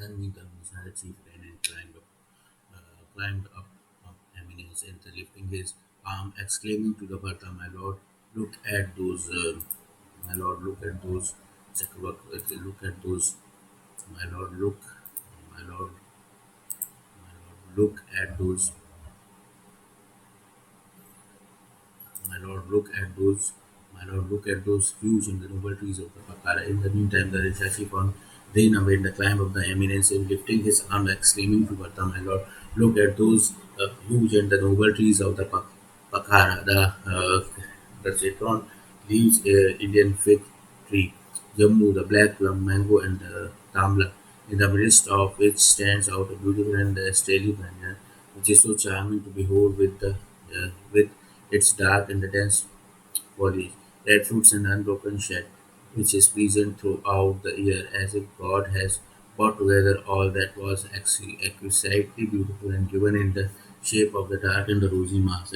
Then the Messiah chief ran and climbed up eminence and lifting his arm, exclaiming to the Bharta, "My lord, look at those! My lord, look at those! Look at those! My lord, look! My lord, look at those! My lord, look at those! My lord, look at those huge and the noble trees of the Pakara." In the meantime, the Rishashi found Rain away the climb of the eminence and lifting his arm, exclaiming to Bharta, "My lord, look at those huge and the noble trees of the Pakara." The citron leaves Indian fig tree, Jammu, the black plum, mango, and the tamla, in the midst of which stands out a beautiful and stately banyan, which is so charming to behold with its dark and the dense foliage, red fruits, and unbroken shade, which is pleasant throughout the year, as if God has brought together all that was exquisitely beautiful and given in the shape of the dark and the rosy mass.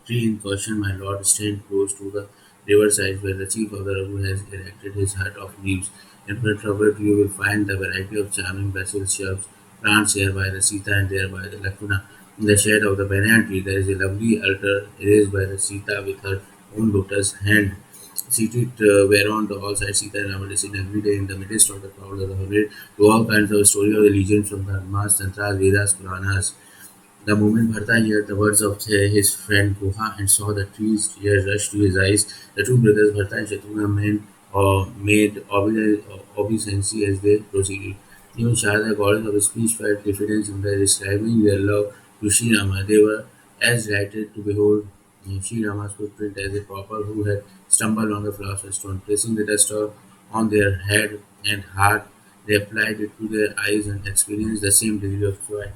Tree in question, my lord, stand close to the riverside where the chief of the Raghu has erected his hut of leaves. In front of it, you will find the variety of charming basil shrubs, plants here by the Sita and there by the Lakshmana. In the shade of the banyan tree, there is a lovely altar raised by the Sita with her own lotus hand. Seated whereon the all sides Sita and Rama listen every day in the midst of the crowd of the Hurry to all kinds of story of the legends from the Dharmas, Tantras, Vedas, Puranas. The moment Bharata heard the words of his friend Guha and saw the tears rush to his eyes, the two brothers Bharata and made obeisance as they proceeded. Even Sharada, goddess of speech, felt diffidence in the describing their love to Sri Rama. They were as delighted to behold Sri Rama's footprint as a pauper who had stumbled on the philosopher's stone. Placing the dust on their head and heart, they applied it to their eyes and experienced the same degree of joy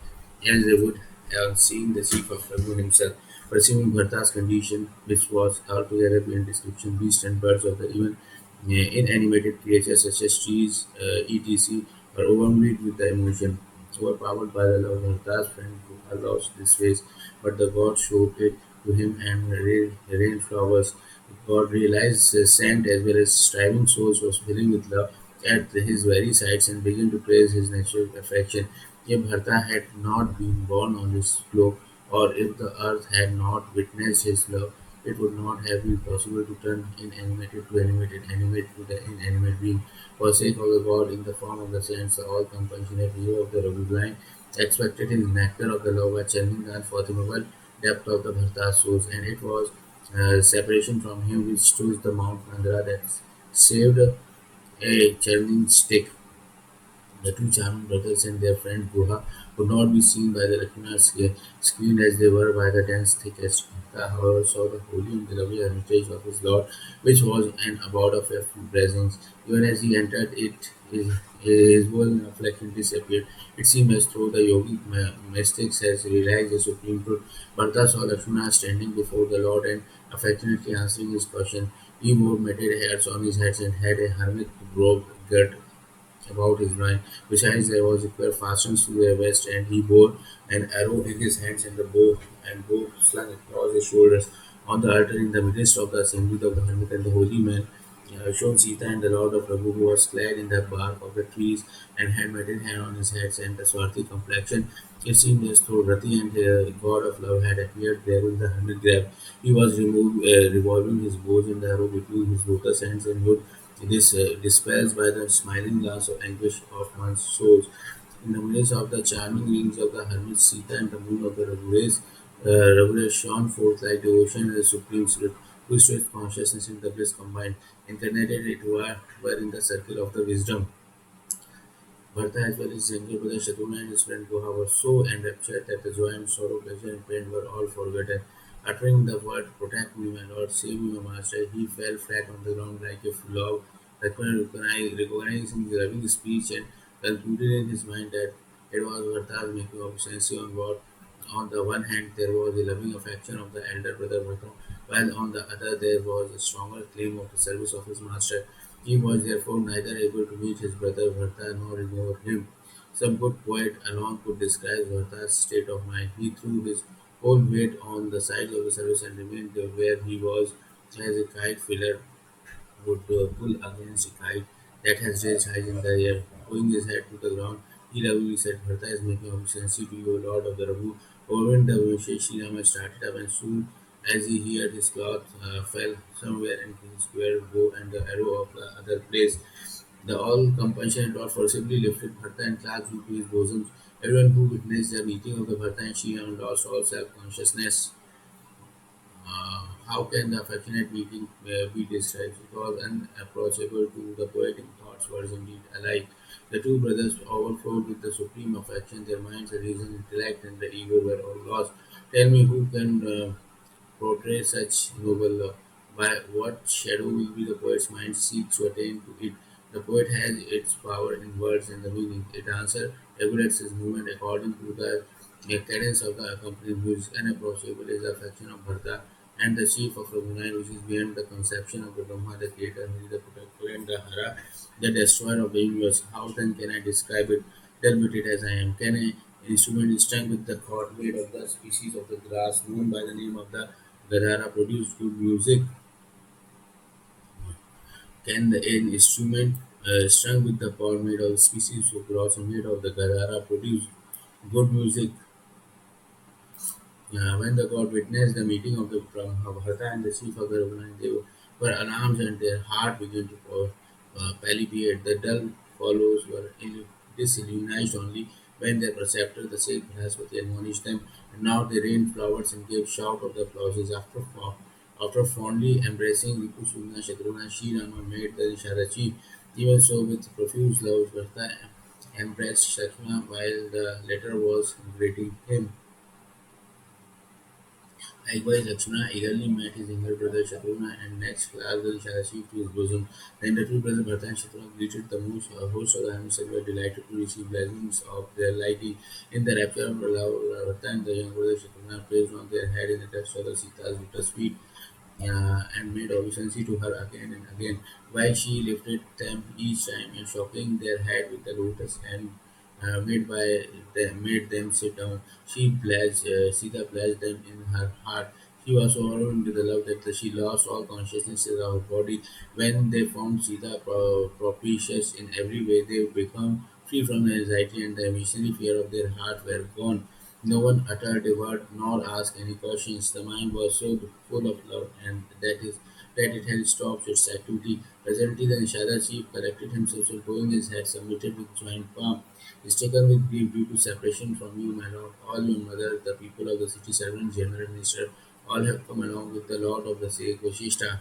as they would have seen the chief of Raghu himself. Perceiving Bharta's condition, which was altogether beyond description, beasts and birds of the even inanimated creatures such as trees, etc., were overwhelmed with the emotion. Overpowered by the love of Bharta's friend, Gopal lost this race, but the god showed it to him and rained flowers. God realized the saint as well as striving souls was filling with love at his very sides and began to praise his natural affection. If Bharata had not been born on this globe, or if the earth had not witnessed his love, it would not have been possible to turn inanimated to animated, animate to the inanimate being. For the sake of the God in the form of the saints, the all compassionate hero of the Raghubline expected his nectar of the love by channeling the unfathomable depth of the Bharta's souls, and it was separation from him which chose the Mount Mandara that saved a churning stick. The two charming brothers and their friend Guha could not be seen by the Lakshmana's screen as they were by the dense thickest. Bharata, however, saw the holy and the lovely hermitage of his lord, which was an abode of a few blessings. Even as he entered it, his whole affliction disappeared. It seemed as though the yogic mystics has realized the supreme truth. Bharata saw Lakshmana standing before the Lord and affectionately answering his question. He wore matted hairs on his head and had a hermit robe girt about his loin. Besides, there was a quiver fastened to their waist, and he bore an arrow in his hands and the bow slung across his shoulders. On the altar, in the midst of the assembly of the hermit and the holy man, shone Sita and the Lord of Raghu, who was clad in the bark of the trees and had matted hair on his head and the swarthy complexion. It seemed as though Rati and the god of love had appeared there in the hermit grave. He was revolving his bows and the arrow between his lotus hands and would this dispels by the smiling glance of anguish of one's soul. In the midst of the charming rings of the hermit Sita and the moon of the Raghuresh shone forth like devotion and the supreme spirit, whose state consciousness and the bliss combined, incarnated it were in the circle of the wisdom. Bharata as well as his younger brother Shatrugna and his friend Goha were so enraptured that the joy and sorrow, pleasure and pain were all forgotten. Uttering the word, "Protect me, my lord, save me, my master," he fell flat on the ground like a log. Lakshmana recognizing the loving speech and concluded in his mind that it was Bharata's making obeisance on God. On the one hand, there was the loving affection of the elder brother Bharata, while on the other there was a stronger claim of the service of his master. He was therefore neither able to meet his brother Bharata nor ignore him. Some good poet alone could describe Bharata's state of mind. He threw his whole weight on the sides of the service and remained where he was, as a kite filler would pull against a kite that has raised high in the air. bowing his head to the ground, he lovingly said, Bharata is making obeisance to you, Lord of the Raghu. Overwhelmed, the Vishesh Sri Rama started up, and soon as he heard his cloth fell somewhere in his square bow and the arrow of the other place. The all compassionate Lord forcibly lifted Bharata and clasped him to his bosom. Everyone who witnessed the meeting of the Bharata and Sri Ram lost all self-consciousness. How can the affectionate meeting be described? It was unapproachable to the poet in thoughts, words, and deed alike. The two brothers overflowed with the supreme affection. Their minds, the reason, intellect, and the ego were all lost. Tell me who can portray such noble love. By what shadow will be the poet's mind seek to attain to it? The poet has its power in words and the meaning. Its answer regulates his movement according to the cadence of the accompanying music. Unapproachable is the affection of Bharata and the chief of Raghunath, which is beyond the conception of the Brahma, the creator, who is the protector, and the Hara, the destroyer of the universe. How then can I describe it, delimited as I am? Can an instrument strung with the chord made of the species of the grass, known by the name of the Gadara, produce good music? Can an instrument strung with the chord made of species of grass or made of the Gadara produce good music? When the god witnessed the meeting of the Bharata and the chief of the Raghunatha, they were alarmed and their heart began to palpitate. The dull follows were disillusionized only when their preceptor, the sage Brahaspati, admonished them, and now they rained flowers and gave shout of the applauses. After fondly embracing Ripu Sundar Shatrugna, Sri Rama made the Nishada chief. Even so, with profuse love, Bharata embraced Shatrugna while the latter was greeting him. Likewise, Lakshmana eagerly met his younger brother Shatrugna and next clasped the Shadashi to his bosom. Then the two brothers Bharata and Shatrugna greeted the host of the Hanuman and were delighted to receive blessings of their liking. In the rapture of love, Bharata and the younger brother Shatrugna placed on their head in the touch of the Sita's lotus feet and made obeisance to her again and again, while she lifted them each time and stroking their head with the lotus hand made them sit down. Sita pledged them in her heart. She was so overwhelmed with the love that she lost all consciousness of her body. When they found Sita propitious in every way, they become free from the anxiety and the imaginary fear of their heart were gone. No one uttered a word nor asked any questions. The mind was so full of love and that it had stopped its activity. Presently the Nishada chief collected himself and bowing his head submitted with joint palm. Stricken with grief due to separation from you, my lord, all your mother, the people of the city, servant, general, minister, all have come along with the lord of the sage Vashishta.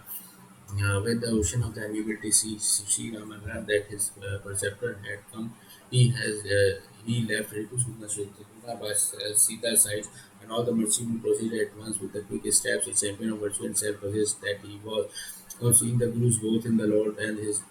When the ocean of the ambiguity Sri Ramana that his preceptor had come, he left Ritusuna Shetuna by Sita's side, and all the merchants proceeded at once with the quick steps. A champion of virtue and self-possessed that he was. On seeing the Gurus both in the Lord and his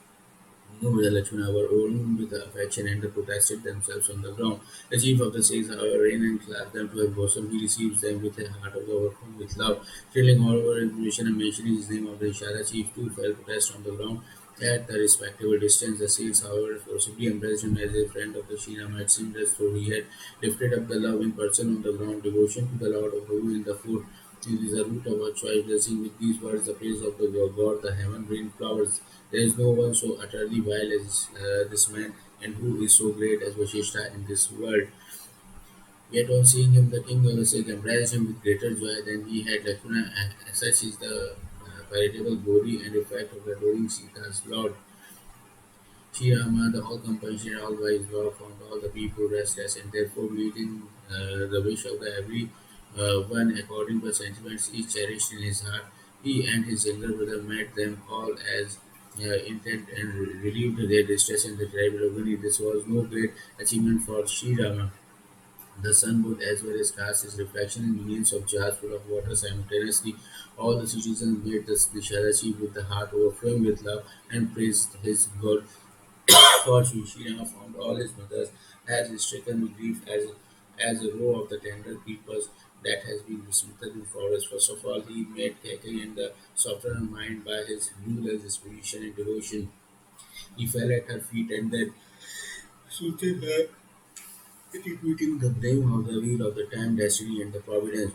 the Lakshmana were overwhelmed with affection and protested themselves on the ground. The chief of the Sikhs, however, ran and clasped them to his bosom. He receives them with a heart of overcome with love, thrilling all over information and mentioning his name of the Ishara chief too fell protest on the ground. At the respectable distance, the Sikhs, however, forcibly embraced him as a friend of the Sri Rama. It seemed as though he had lifted up the love in person on the ground, devotion to the Lord of Guru in the foot. It is the root of our choice, blessing with these words the praise of the God, the heaven rain flowers. There is no one so utterly vile as this man, and who is so great as Vashishta in this world. Yet on seeing him, the king of the Sikh embraced him with greater joy than he had. Lakshmana, such is the veritable glory and effect of adoring Sita's Lord. Sri Rama, the all compassionate, all wise Lord, found all the people restless, and therefore meeting the wish of the every one according to the sentiments he cherished in his heart. He and his younger brother met them all as intent and relieved their distress in the terrible agony. This was no great achievement for Sri Rama. The sun would as well as cast his reflection in millions of jars full of water simultaneously. All the citizens made the Disharachi with the heart overflowing with love and praised his God. For Sri Rama found all his mothers as stricken with grief as a row of the tender creepers that has been smitten in forest. First of all, he made Kaikeyi and the soften her mind by his ruthless disposition and devotion. He fell at her feet and then soothed her, attributing the blame of the wheel of the time, destiny, and the providence.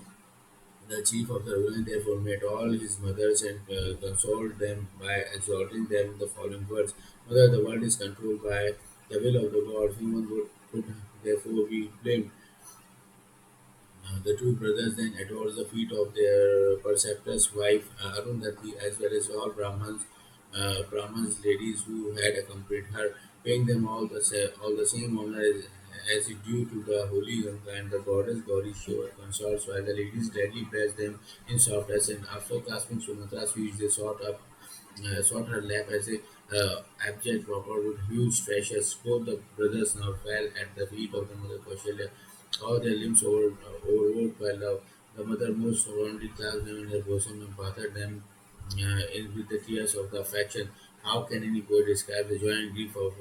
The chief of the ruin therefore met all his mothers and consoled them by exhorting them in the following words: Mother, the world is controlled by the will of the gods. No one could therefore be blamed. The two brothers then adored the feet of their preceptor's wife Arundhati, as well as all Brahmins ladies who had accompanied her, paying them all the same honor as is due to the holy Ganga and the goddess Gauri Shiva consorts, while the ladies gladly blessed them in soft accent. After clasping Sumatra's feet, they sought her lap as a abject robber with huge treasures. Both the brothers now fell at the feet of the mother Kaushalya, all their limbs overwrought by love. The mother most fondly clasped them in her bosom and bathed them in with the tears of the affection. How can any poet describe the joy and grief of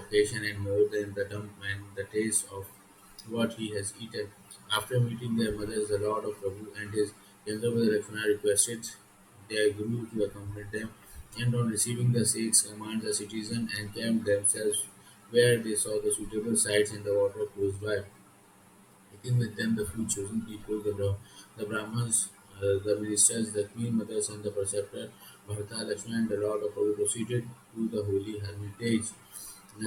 occasion and more than the dump and the taste of what he has eaten? After meeting their mothers, the Lord of Prabhu and his younger brother Lakshmana requested their guru to accompany them, and on receiving the Sikhs' commands, the citizens encamped themselves where they saw the suitable sites in the water close by, taking with them the few chosen people, the Brahmins, the ministers, the queen mothers, and the preceptor, Bharata, Lakshmana, and the Lord of Prabhu proceeded to the holy hermitage.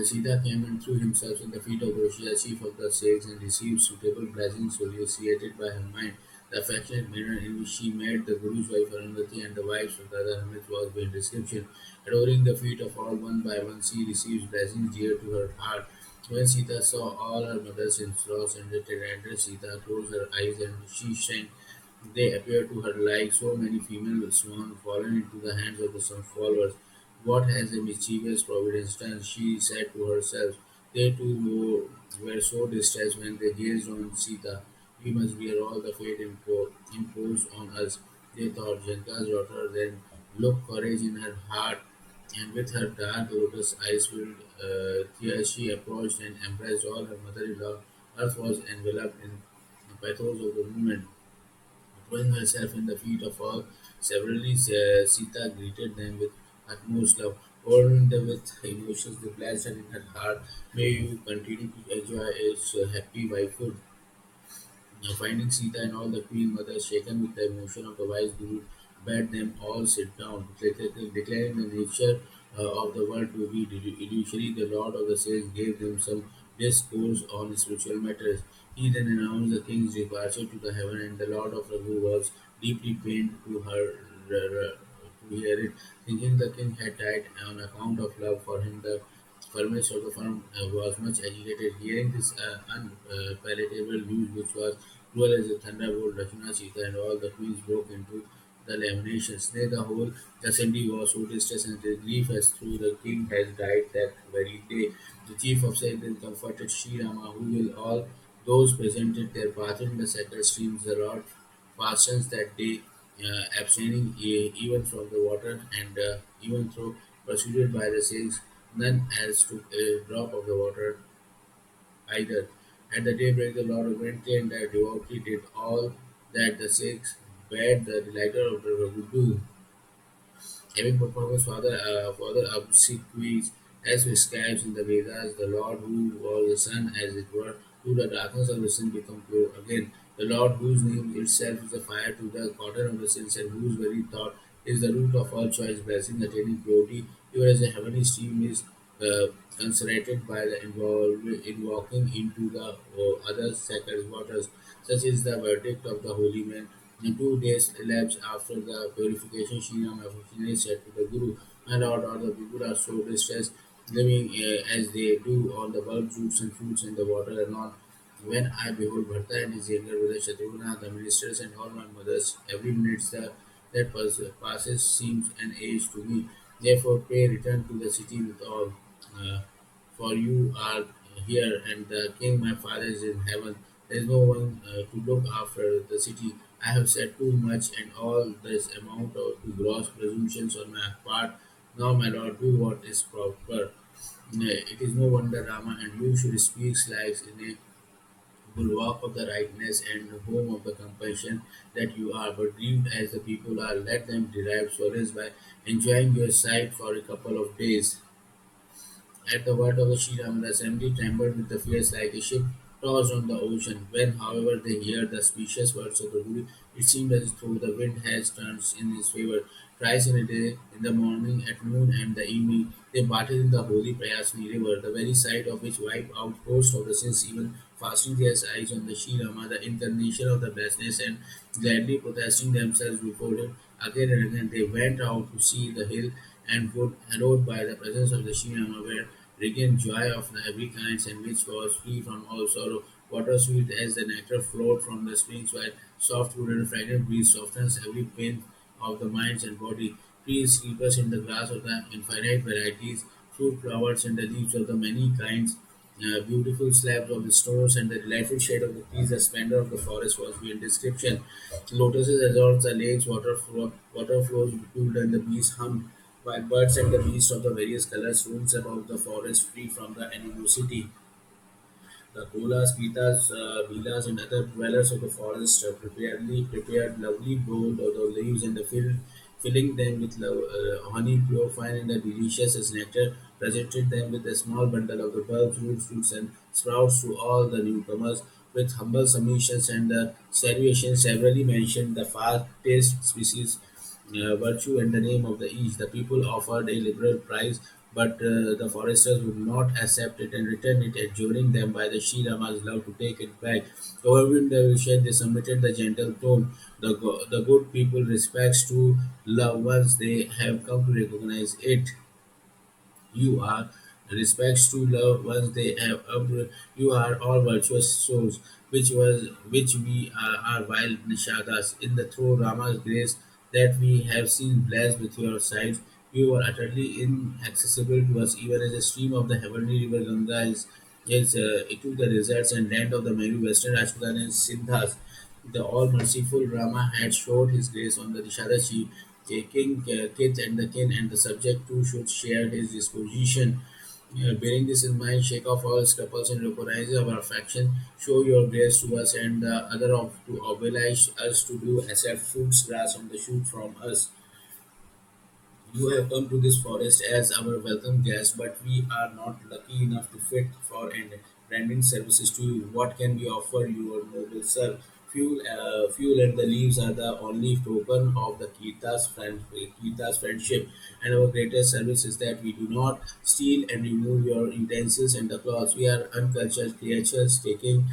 Sita came and threw himself in the feet of Roshia, chief of the Sikhs, and received suitable blessings associated by her mind. The affectionate manner in which she met the Guru's wife Arundhati and the wives of the other hermits was beyond description. Adoring the feet of all one by one, she receives blessings dear to her heart. When Sita saw all her mothers in loss and tender, Sita closed her eyes and she shrank. They appeared to her like so many female swans fallen into the hands of some followers. What has a mischievous providence done? She said to herself. They too were so distressed when they gazed on Sita. We must bear all the fate imposed on us. They thought Janka's daughter then looked courage in her heart, and with her dark lotus eyes filled tears, she approached and embraced all her mother-in-law. Earth was enveloped in the pathos of the moment. Throwing herself in the feet of all, severally Sita greeted them with utmost love. Overwhelmed with emotions, they blessed her in her heart. May you continue to enjoy its happy wifehood. Finding Sita and all the queen mothers shaken with the emotion of the wise Guru, bade them all sit down, declaring the nature of the world to be illusory. The Lord of the Saints gave them some discourse on spiritual matters. He then announced the king's departure to the heaven, and the Lord of Raghu was deeply pained to hear it, thinking the king had died on account of love for him. The firmness of the firm was much agitated. Hearing this unpalatable news, which was cruel as a thunderbolt, Lakshmana, Sita, and all the queens broke into the lamentations. Nay, the whole assembly was so distressed and grief as through the king has died that very day. The chief of state then comforted Shri Rama, who will all those presented their bath in the sacred streams. The Lord fastens that day, abstaining even from the water, and even though persuaded by the saints, none else took a drop of the water either. At the daybreak, the Lord went and devoutly did all that the Sikhs bade the delighter of the Raghu do. Having performed further obsequies as prescribed in the Vedas, the Lord who was the sun, as it were, to the darkness of the sin become pure again. The Lord whose name itself is a fire to the cauldron of the sins, and whose very thought is the root of all choice, blessing, attaining purity, even as a heavenly stream is consecrated by the invoking into the other sacred waters. Such is the verdict of the holy man. In 2 days elapsed after the purification, Shri Ram affectionately said to the Guru, My Lord, all the people are so distressed, living as they do on the bulb, roots, and fruits in the water and on. When I behold Bharata and his younger brother Shatrugna, the ministers, and all my mothers, every minute passes seems an age to me. Therefore, pray return to the city with all. Uh, for you are here, and the king my father is in heaven. There is no one to look after the city. I have said too much, and all this amount of to gross presumptions on my part. Now, my lord, do what is proper. It is no wonder, Rama, and you should speak like in a bulwark of the rightness and home of the compassion that you are. But grieved as the people are, let them derive solace by enjoying your sight for a couple of days. At the word of the Shriram, the assembly trembled with the fears like a ship tossed on the ocean. When, however, they heard the specious words of the Guru, it seemed as though the wind has turned in his favor. thrice in a day, in the morning, at noon, and the evening. They bathed in the holy Prayasni river, the very sight of which wiped out host of the sins, even fastening their eyes on the Shri Rama, the incarnation of the blessedness, and gladly protesting themselves before him. Again and again they went out to see the hill and wood hallowed by the presence of the Shri Rama, where regained joy of every kind, and which was free from all sorrow. Water sweet as the nectar flowed from the springs, while soft wood and fragrant breeze softens every pain of the minds and body. Trees, creepers in the grass of the infinite varieties, fruit, flowers, and the leaves of the many kinds, beautiful slabs of the stones, and the delightful shade of the trees. The splendor of the forest was beyond description. Lotuses adorned the lakes, water flows cooled, and the bees hummed, while birds and the beasts of the various colors roamed about the forest free from the animosity. The koalas, cheetahs, beetles, and other dwellers of the forest prepared lovely gold of the leaves and the filling them with honey purified and the delicious as nectar, presented them with a small bundle of the bulbs, roots, fruits, and sprouts to all the newcomers. With humble submissions and the salutations severally mentioned the fast taste species virtue and the name of the each. The people offered a liberal price, but the foresters would not accept it and return it, adjuring them by the Sri Rama's love to take it back. Overwhelmed the vision, they submitted the gentle tone. The good people respects to love once they have come to recognize it. You are respects to love once they have you are all virtuous souls, which we are wild nishadas in the through Rama's grace that we have seen blessed with your sight. You are utterly inaccessible to us, even as a stream of the heavenly river Ganga is to the deserts and land of the many western Rajputan and Sindhas. The all merciful Rama had showed his grace on the Rishadashi, taking kith and the kin and the subject too should share his disposition. Bearing this in mind, shake off all scruples and recognize our affection. Show your grace to us and the other of to oblige us to do accept fruits, grass, and the shoot from us. You have come to this forest as our welcome guest, but we are not lucky enough to fit for and rendering services to you. What can we offer you, your noble sir? Fuel and the leaves are the only token of the Kita's friendship, and our greatest service is that we do not steal and remove your utensils and the clothes. We are uncultured creatures taking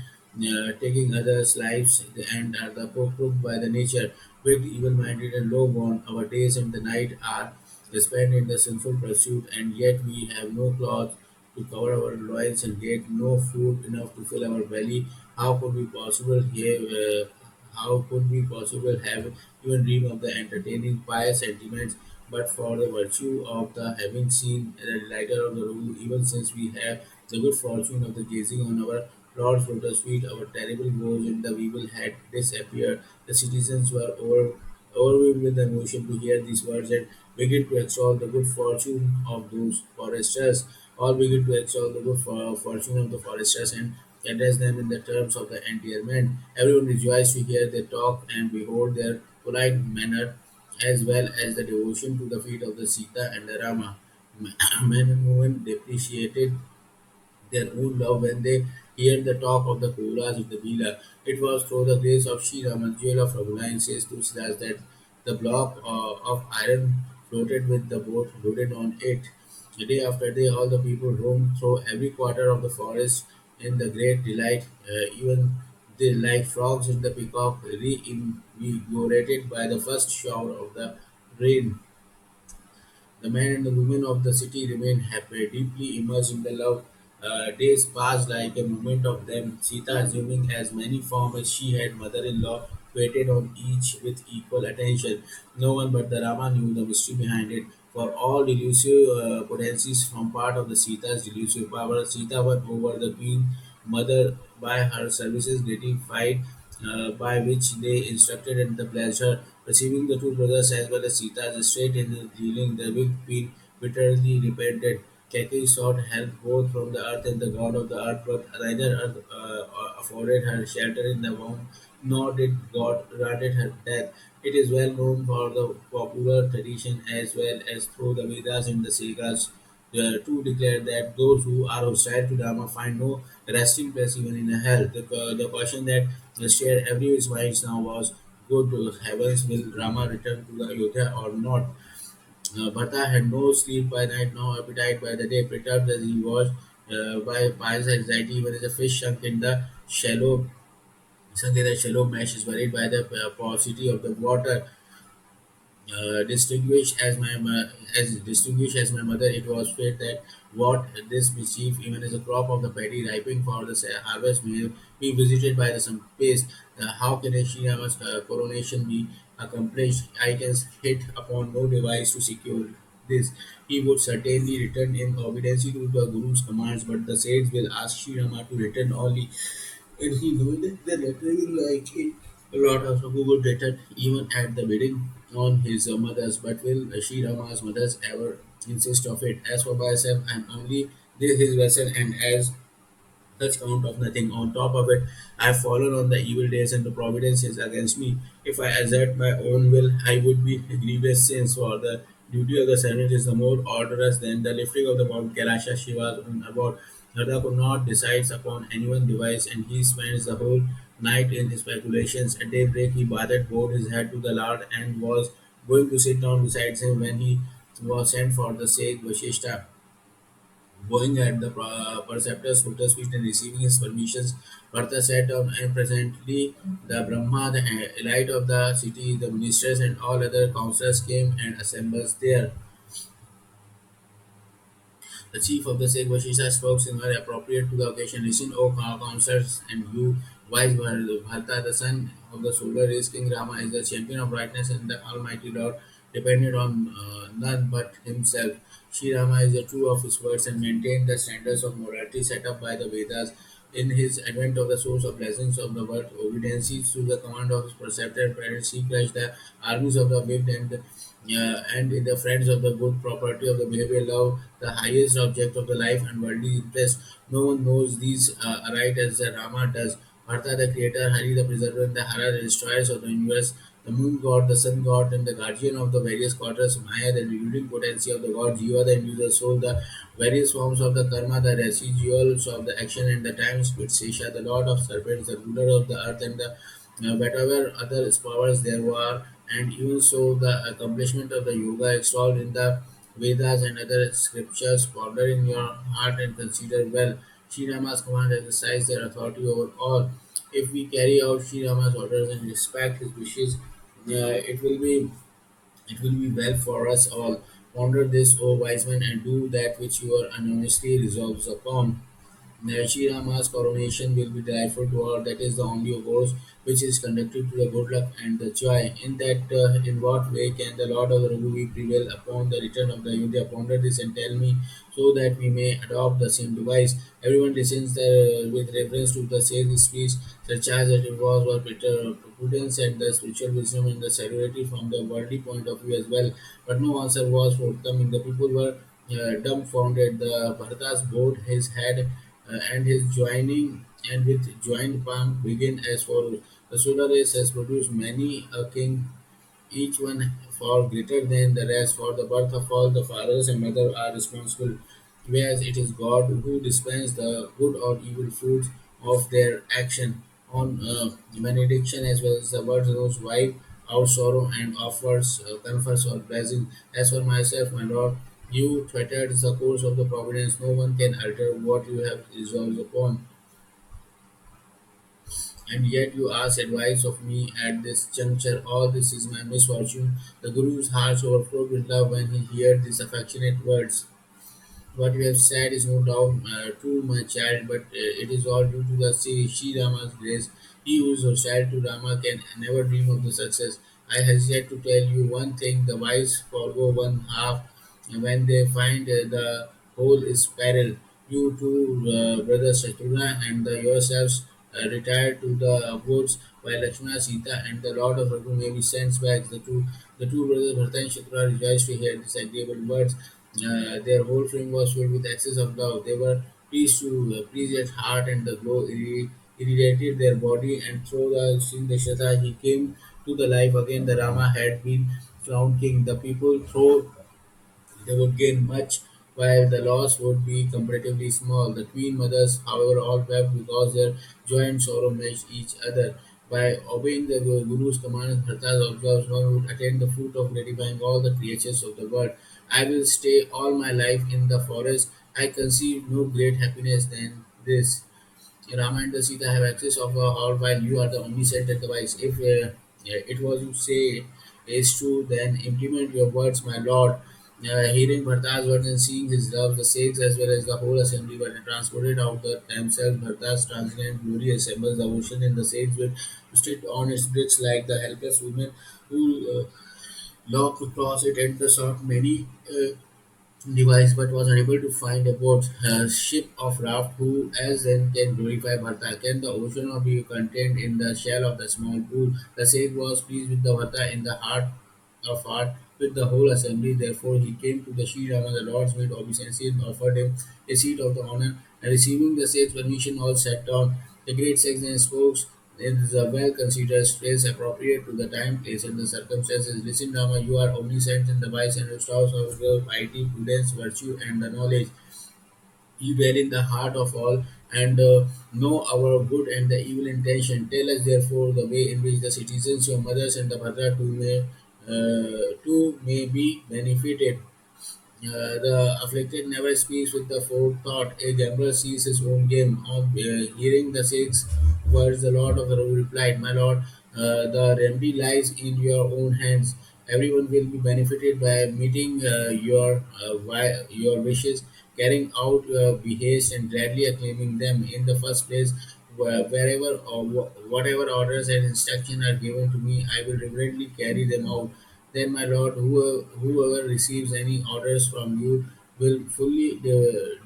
others' lives and are the cooked by the nature. Wicked, evil-minded, and low-born, our days and the night are spent in the sinful pursuit, and yet we have no cloth to cover our loins and yet no food enough to fill our belly. How could we possible here? How could we possible have even dream of the entertaining pious sentiments, but for the virtue of the having seen the delighter of the rule, even since we have the good fortune of the gazing on our Lord's lotus feet, our terrible woes in the evil had disappeared. The citizens were overwhelmed with emotion to hear these words and begin to extol the good fortune of those foresters. All begin to extol the good fortune of the foresters and address them in the terms of the endearment. Everyone rejoiced to hear their talk and behold their polite manner, as well as the devotion to the feet of the Sita and the Rama. Men and women depreciated their own love when they hear the talk of the Kauras of the Bila. It was through the grace of Sri Ramanjal of Raghunayan says to Siddhas that the block of iron floated with the boat loaded on it. Day after day, all the people roamed through every quarter of the forest in the great delight. Even they, like frogs in the peacock, reinvigorated by the first shower of the rain. The men and the women of the city remained happy, deeply immersed in the love. Days passed like a moment of them. Sita, assuming as many forms as she had, mother-in-law waited on each with equal attention. No one but the Rama knew the mystery behind it. For all delusive potencies from part of the Sita's delusive power, Sita won over the queen mother by her services gratified by which they instructed and the pleasure receiving the two brothers as well as Sita's estate in dealing the big queen bitterly repented. Keki sought help both from the earth and the god of the earth, but neither earth afforded her shelter in the womb, nor did God granted her death. It is well known for the popular tradition as well as through the Vedas and the Sagas to declare that those who are hostile to Dharma find no resting place even in a hell. The question that shared everyone's minds now was go to heavens. Will Rama return to the Ayodhya or not? Bharata had no sleep by night, no appetite by the day, perturbed as he was by pious anxiety, even as a fish sunk in the shallow meshes, worried by the porosity of the water. Distinguished as my mother, it was fate that what this mischief, even as a crop of the paddy ripening for the harvest, may be visited by the some pace. How can a Shriyama's coronation be accomplished? I can hit upon no device to secure this. He would certainly return in obedience to the Guru's commands, but the saints will ask Sri Rama to return only and he knew that the letter will like it. A lot of people would return even at the wedding on his mother's, but will Sri Rama's mother's ever insist of it? As for myself, I'm only this his vessel, and as such count of nothing. On top of it, I have fallen on the evil days, and the providence is against me. If I assert my own will, I would be a grievous sin. For the duty of the servant is the more odorous than the lifting of the Mount Kailasha Shiva's on about. Narada could not decide upon anyone's device, and he spends the whole night in his speculations. At daybreak, he bathed, bowed his head to the Lord, and was going to sit down beside him when he was sent for the sage Vashishta. Going at the preceptor's lotus feet and receiving his permissions, Bharata sat down and presently the Brahma, the elite of the city, the ministers and all other councillors came and assembled there. The chief of the Sikh Vashisha spoke in very appropriate to the occasion. Listen, O councillors, and you, wise Bharata, the son of the solar race, King Rama is the champion of brightness and the Almighty Lord, depended on none but himself. Sri Rama is the true of his words and maintained the standards of morality set up by the Vedas. In his advent of the source of blessings of the world, obedience to the command of his preceptor and parents, he crushed the armies of the wicked and in the friends of the good property of the behavior love, the highest object of the life and worldly interest. No one knows these aright as the Rama does. Bharata the creator, Hari the preserver, and the Hara the destroyers of the universe, the moon god, the sun god, and the guardian of the various quarters, Maya the revealing potency of the god, Jiva the individual soul, the various forms of the karma, the residuals of the action and the time split, Sesha, the lord of serpents, the ruler of the earth, and the whatever other powers there were, and even so the accomplishment of the yoga extolled in the Vedas and other scriptures, ponder in your heart and consider well. Sri Rama's command exercise their authority over all. If we carry out Sri Rama's orders and respect his wishes, it will be well for us all. Ponder this, O wise men, and do that which your anonymously resolves upon. Shri Rama's coronation will be delightful to all. That is the only course which is conducted to the good luck and the joy. In what way can the Lord of the Raghuvi prevail upon the return of the Ayodhya? Ponder this and tell me, so that we may adopt the same device. Everyone listens with reference to the sage speech, such as it was for prudence and the spiritual wisdom and the severity from the worldly point of view as well. But no answer was forthcoming. The people were dumbfounded. The Bharatas bowed his head and his joining and with joined palm begin as for the solar race has produced many a king, each one far greater than the rest. For the birth of all the fathers and mothers are responsible, whereas it is God who dispenses the good or evil fruits of their action. On benediction as well as the word knows wipe out sorrow and offers confers or blessing. As for myself, my Lord, you thwarted the course of the providence. No one can alter what you have resolved upon. And yet you ask advice of me at this juncture. All this is my misfortune. The Guru's heart overflowed with love when he heard these affectionate words. What you have said is no doubt true, my child, but it is all due to the Sri Rama's grace. He who is hostile to Rama can never dream of the success. I hesitate to tell you one thing: the wise forego one half when they find the whole is peril. You two, brothers Shatrugna and yourselves, retire to the woods while Lakshmana, Sita, and the Lord of Raghu may be sent back. The two brothers Bharata and Shatrugna rejoiced to hear these agreeable words. Their whole frame was filled with excess of love. They were pleased to please at heart, and the glow irradiated their body. And through the Singh Dashatha, he came to the life again. The Rama had been crowned king. The people thought they would gain much, while the loss would be comparatively small. The twin mothers, however, all wept because their joy and sorrow matched each other. By obeying the Guru's commands, Bharata observes one would attain the fruit of gratifying all the creatures of the world. I will stay all my life in the forest. I conceive no great happiness than this. Rama and the Sita have access of a hall while you are the omniscient and the wise. If it was you say is true, then implement your words, my lord. Hearing Bharta's words and seeing his love, the sages as well as the whole assembly were transported out of themselves. Bharta's transcendent glory assembles the ocean, and the sages will stood on its bridge like the helpless women who long to cross it and the sought many device but was unable to find a boat, ship of raft who as then can glorify Bharta. Can the ocean or be contained in the shell of the small pool? The sage was pleased with the Bharta in the heart with the whole assembly. Therefore he came to the Shri Rama, the Lord's made obeisance and offered him a seat of the honor. And receiving the sage's permission, all sat down. The great sage then spoke. It is a well considered place appropriate to the time, place, and the circumstances. Listen, Rama, you are omniscient and the wise and restores of the piety, prudence, virtue, and the knowledge. You dwell in the heart of all and know our good and the evil intention. Tell us, therefore, the way in which the citizens, your mothers, and the Bhadra too may be benefited. The afflicted never speaks with the forethought. A gambler sees his own game. On hearing the six words, the Lord of the Road replied, my lord, the remedy lies in your own hands. Everyone will be benefited by meeting your wishes, carrying out your behest, and gladly acclaiming them. In the first place, wherever or whatever orders and instructions are given to me, I will reverently carry them out. Then, my lord, whoever receives any orders from you will fully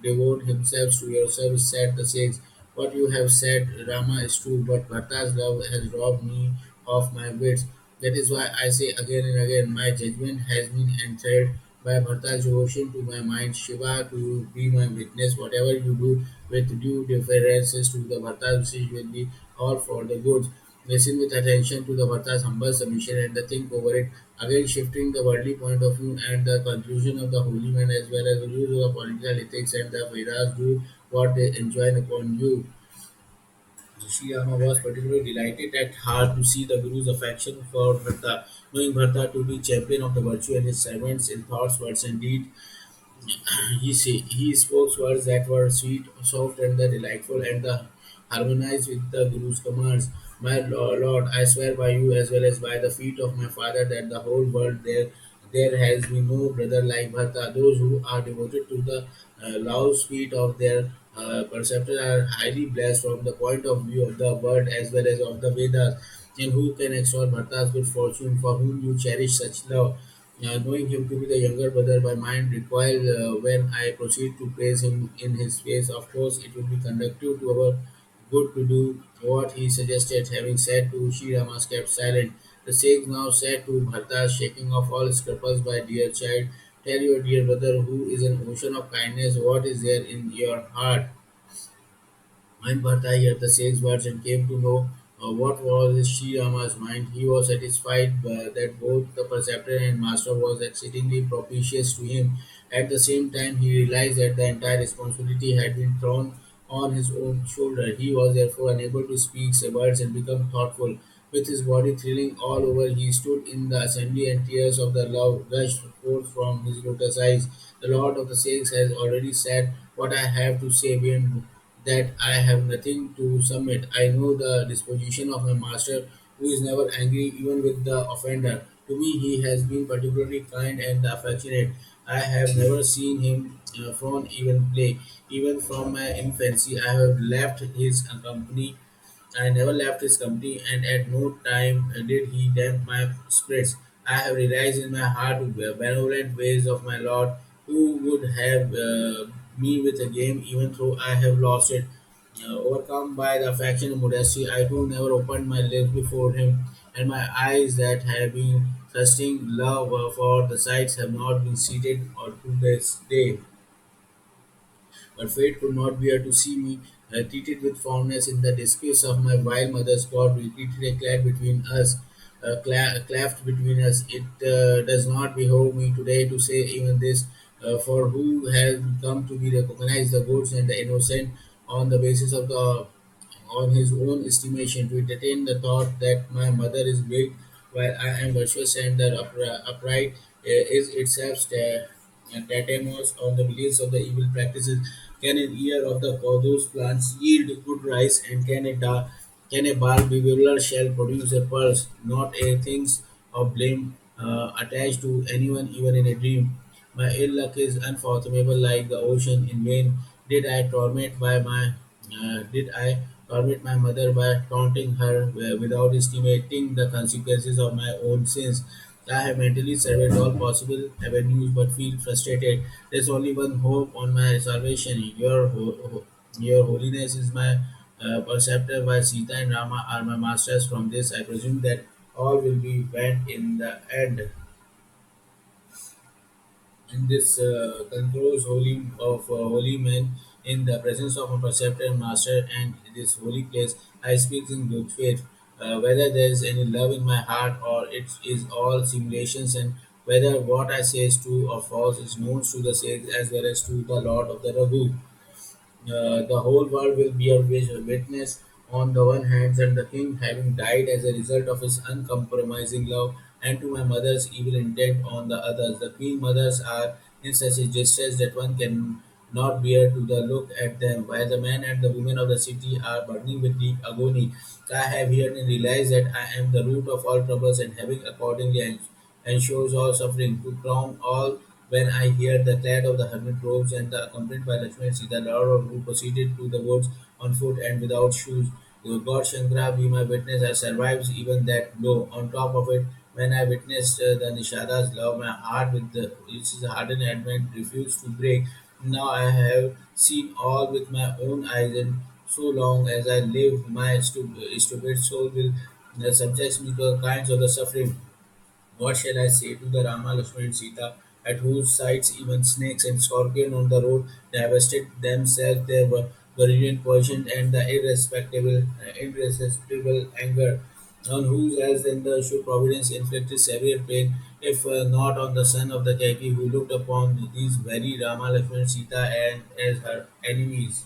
devote himself to your service, said the sage. What you have said, Rama, is true, but Bharta's love has robbed me of my wits. That is why I say again and again, my judgment has been enthralled by Bharta's devotion to my mind. Shiva, to be my witness, whatever you do with due deferences to the Bharta's wishes will be all for the good. Listen with attention to the Bharta's humble submission and think over it. Again, shifting the worldly point of view and the conclusion of the holy man as well as the rules of the political ethics and the Vedas do what they enjoin upon you. Shri Rama was particularly delighted at heart to see the Guru's affection for Bharta, knowing Bharta to be champion of the virtue and his servants in thoughts, words, and deeds. He spoke words that were sweet, soft, and the delightful, and the harmonized with the Guru's commands. My Lord, I swear by you as well as by the feet of my father that the whole world there has been no brother like Bharta. Those who are devoted to the loud speed of their preceptor are highly blessed from the point of view of the word as well as of the Vedas. And who can extol Bharta's good fortune for whom you cherish such love? Knowing him to be the younger brother, my mind recoil when I proceed to praise him in his face. Of course, it will be conducive to our good to do what he suggested. Having said to Shri Ramas kept silent. The sage now said to Bharta, shaking off all scruples, by dear child, tell your dear brother who is an ocean of kindness what is there in your heart. When Bharta heard the sage's words and came to know what was Sri Rama's mind, he was satisfied that both the preceptor and master was exceedingly propitious to him. At the same time, he realized that the entire responsibility had been thrown on his own shoulder. He was therefore unable to speak words and become thoughtful. With his body thrilling all over, he stood in the assembly and tears of the love rushed forth from his lotus eyes. The Lord of the Saints has already said what I have to say beyond that I have nothing to submit. I know the disposition of my master, who is never angry even with the offender. To me, he has been particularly kind and affectionate. I have never seen him frown even play. Even from my infancy, I have left his company. I never left his company, and at no time did he damp my spirits. I have realized in my heart the benevolent ways of my Lord, who would have me with a game even though I have lost it. Overcome by the affection and modesty, I too never opened my lips before him, and my eyes that have been thirsting love for the sights have not been seated or to this day. But fate could not bear to see me treated with fondness in the disgrace of my vile mother's God. We created a cleft between us. It does not behoove me today to say even this, for who has come to be recognized the goods and the innocent on the basis of the on his own estimation, to entertain the thought that my mother is weak while I am virtuous and the upright is itself tatamos on the beliefs of the evil practices. Can an ear of the those plants yield good rice, and can a bark bewiller shall produce a pulse, not a things of blame attached to anyone, even in a dream. My ill luck is unfathomable like the ocean. In vain did I torment my mother by taunting her without estimating the consequences of my own sins. I have mentally surveyed all possible avenues but feel frustrated. There's only one hope on my salvation. Your holiness is my preceptor, while Sita and Rama are my masters. From this, I presume that all will be well in the end. In this controls holy men in the presence of a preceptor and master and this holy place, I speak in good faith. Whether there is any love in my heart or it is all simulations, and whether what I say is true or false is known to the sage as well as to the Lord of the Raghu. The whole world will be a witness on the one hand, and the king having died as a result of his uncompromising love, and to my mother's evil intent on the others. The queen mothers are in such a distress that one can not bear to the look at them, while the men and the women of the city are burning with deep agony. I have herein realized that I am the root of all troubles, and having accordingly ensures all suffering. To crown all, when I hear the clad of the hermit robes and the accompanied by Lakshmi and Sita, Lord who proceeded to the woods on foot and without shoes. God Shankara be my witness, I survives even that blow. On top of it, when I witnessed the Nishada's love, my heart with the which is hardened adamant refused to break. Now I have seen all with my own eyes, and so long as I live, my stupid soul will subject me to the kinds of the suffering. What shall I say to the Rama, Lakshmana, and Sita, at whose sights even snakes and scorpions on the road divested themselves their virulent poison and the irresistible anger, on whose else then the should providence inflicted severe pain, if not on the son of the Kaki, who looked upon these very Rama, Lakshmana, and Sita and as her enemies.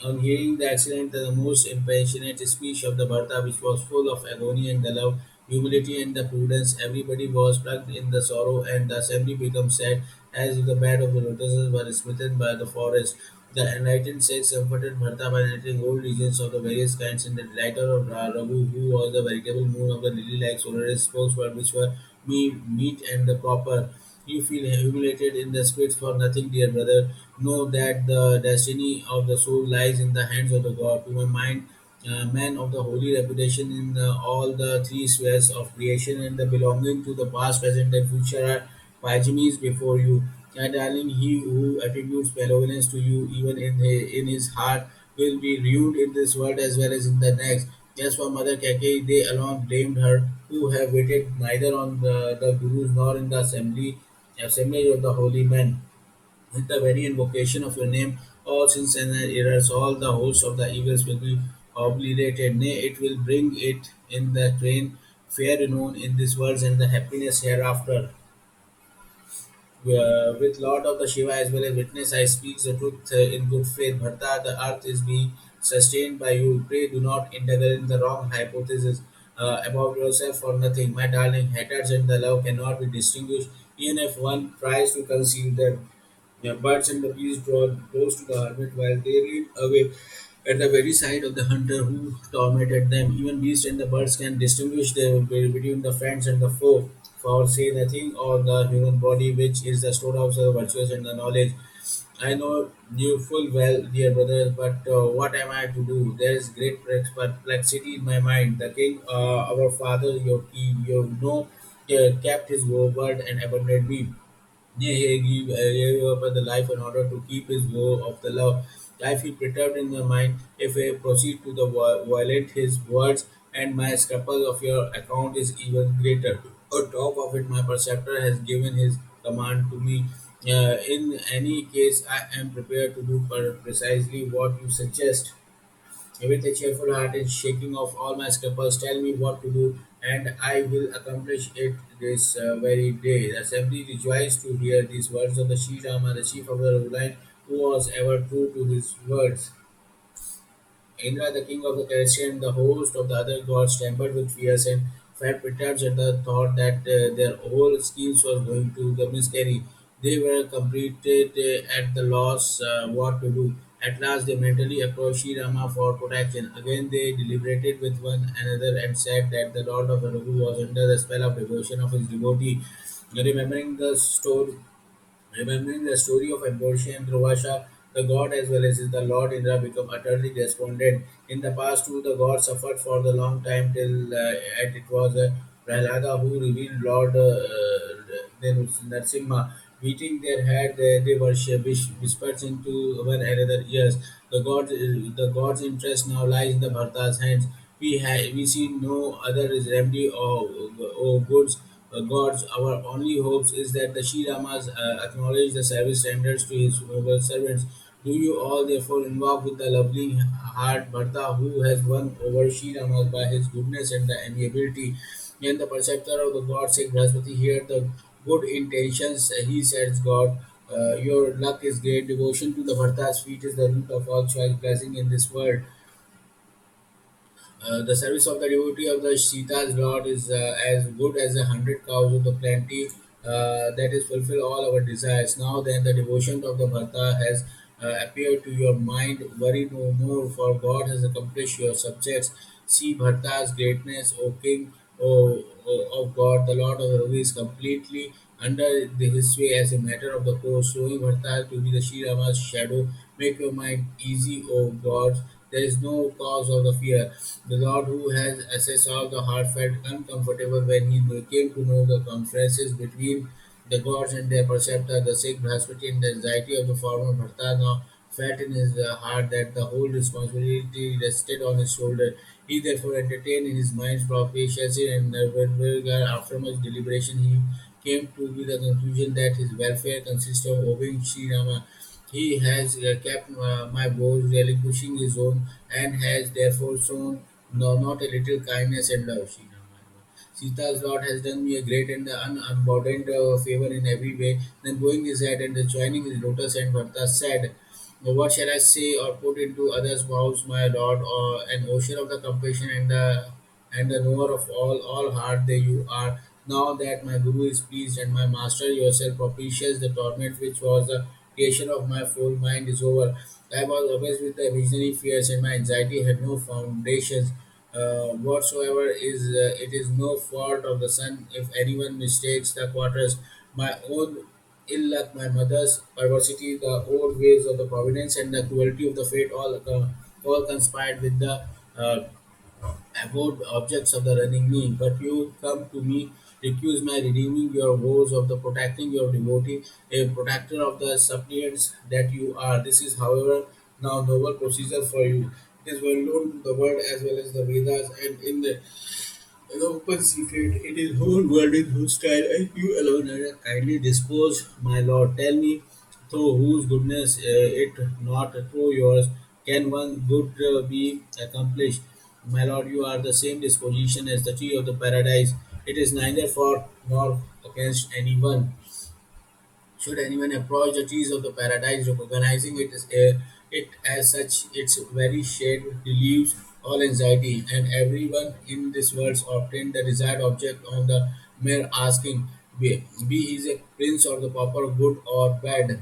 On hearing the excellent and the most impassionate speech of the Bharata, which was full of agony and the love, humility and the prudence, everybody was plucked in the sorrow, and the assembly became sad, as if the bed of the lotuses were smitten by the forest. The enlightened sage comforted Bharata by narrating old legends of the various kinds, and the writer of Raghu, who was the veritable moon of the lily-like solar spoke words which were meet and the proper. You feel humiliated in the spirit for nothing, dear brother. Know that the destiny of the soul lies in the hands of the God. To my mind, man of the holy reputation in all the three spheres of creation and the belonging to the past, present, and future are Pajamis before you. My darling, he who attributes malevolence to you, even in his heart, will be ruined in this world as well as in the next. As for Mother Keke, they alone blamed her, who have waited neither on the Gurus nor in the assembly of the holy men. With the very invocation of your name, all sins and errors, all the hosts of the evils will be obliterated. Nay, it will bring it in the train fair renown in this world and the happiness hereafter. With Lord of the Shiva as well as witness, I speak the truth in good faith. Bharta, the earth is being sustained by you. Pray do not indulge in the wrong hypothesis about yourself for nothing. My darling, haters and the love cannot be distinguished, even if one tries to conceal them. The birds and the bees draw close to the hermit while they lead away at the very sight of the hunter who tormented them. Even beasts and the birds can distinguish between the friends and the foe. For say nothing of the human body, which is the storehouse of the virtues and the knowledge. I know you full well, dear brothers, but what am I to do? There is great perplexity in my mind. The king, our father, you know, kept his word and abandoned me. Yeah, he gave up the life in order to keep his vow of the love. I feel perturbed in the mind if I proceed to the violate his words, and my scruple of your account is even greater. On top of it, my preceptor has given his command to me. In any case, I am prepared to do precisely what you suggest. With a cheerful heart and shaking off all my scruples, tell me what to do, and I will accomplish it this very day. The assembly rejoiced to hear these words of the Sri Rama, the chief of the line, who was ever true to his words. Indra, the king of the Persian, and the host of the other gods trembled with fears and felt perturbed at the thought that their whole schemes was going to the miscarry. They were completed at the loss what to do. At last, they mentally approached Sri Rama for protection. Again, they deliberated with one another and said that the Lord of the Ragu was under the spell of devotion of his devotee. Remembering the story, Remembering the story of Ambrosio and Drovasha, the god as well as the Lord Indra become utterly despondent. In the past too, the god suffered for the long time till and it was Prahlada who revealed Lord then Narsimha. Beating their head, they worship whispers into one another ears. The god's interest now lies in the Bharta's hands. We see no other remedy or goods gods. Our only hopes is that the Sri Ramas acknowledge the service renders to his noble servants. Do you all therefore invoke with the lovely heart Bharta who has won over Sri Ramas by his goodness and the amiability? And the preceptor of the god said Brahaspati here the good intentions he says God. Your luck is great. Devotion to the Bharta's feet is the root of all choice blessing in this world. The service of the devotee of the Sita's Lord is as good as 100 cows of the plenty that is fulfill all our desires. Now then, the devotion of the Bharta has appeared to your mind. Worry no more, for God has accomplished your subjects. See Bharta's greatness, O King, of God, the Lord of the Ravi is completely under his sway as a matter of the course, showing Bharta to be the Sri Rama's shadow. Make your mind easy, O God. There is no cause of the fear. The Lord who has assessed all the heart felt uncomfortable when he came to know the conferences between the gods and their preceptor, the Sikh Brahaspati, and the anxiety of the former Bharta now felt in his heart that the whole responsibility rested on his shoulder. He therefore entertained in his mind propitiation and after much deliberation he came to the conclusion that his welfare consists of obeying Sri Rama. He has kept my vows, relinquishing his own, and has therefore shown not a little kindness and love. Shri Rama. Sita's Lord has done me a great and unbounded favor in every way. Then bowing his head and joining his lotus and Bharta said, what shall I say or put into others' mouths, my Lord, or an ocean of the compassion and the knower of all heart that you are. Now that my Guru is pleased and my Master yourself propitious, the torment which was the creation of my full mind is over. I was obsessed with the visionary fears and my anxiety had no foundations whatsoever. It is no fault of the sun if anyone mistakes the quarters. My own ill luck, my mother's perversity, the old ways of the providence, and the cruelty of the fate all conspired with the uh, abode objects of the running me. But you come to me, recuse my redeeming your woes of the protecting your devotee, a protector of the suppliants that you are. This is, however, now noble procedure for you. It is well known to the world as well as the Vedas, and in the open secret, it is whole world is hostile, and you alone are kindly disposed, my lord. Tell me, through whose goodness it not through yours can one good be accomplished. My lord, you are the same disposition as the tree of the paradise. It is neither for nor against anyone. Should anyone approach the trees of the paradise, recognizing it as such, its very shade relieves all anxiety, and everyone in this world obtain the desired object on the mere asking, be he a prince or the pauper, good or bad.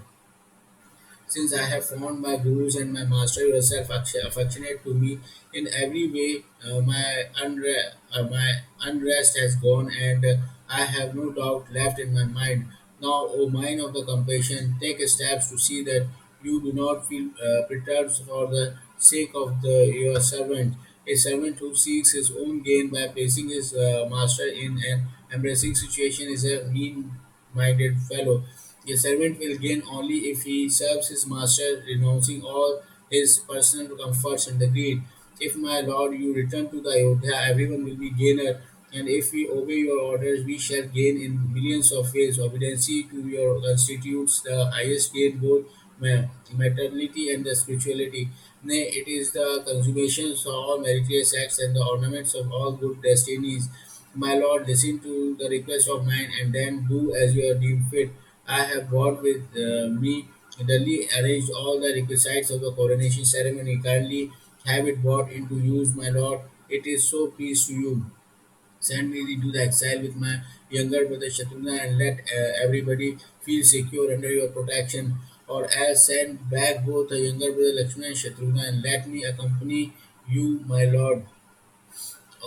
Since I have found my gurus and my master yourself affectionate to me in every way, my unrest has gone, and I have no doubt left in my mind. Now, O mind of the compassion, take steps to see that you do not feel perturbed for the sake of your servant. A servant who seeks his own gain by placing his master in an embarrassing situation is a mean-minded fellow. A servant will gain only if he serves his master, renouncing all his personal comforts and the greed. If, my lord, you return to the Ayodhya, everyone will be gainer, and if we obey your orders, we shall gain in millions of ways. Obedience to your constitutes the highest gain, both materiality and the spirituality. Nay, it is the consummation of all meritorious acts and the ornaments of all good destinies. My lord, listen to the request of mine, and then do as you are deemed fit. I have brought with me duly arranged all the requisites of the coronation ceremony. Kindly have it brought into use, my lord. It is so pleased to you. Send me into the exile with my younger brother Shatrugna and let everybody feel secure under your protection. Or else send back both the younger brother Lakshmana and Shatrugna and let me accompany you, my lord.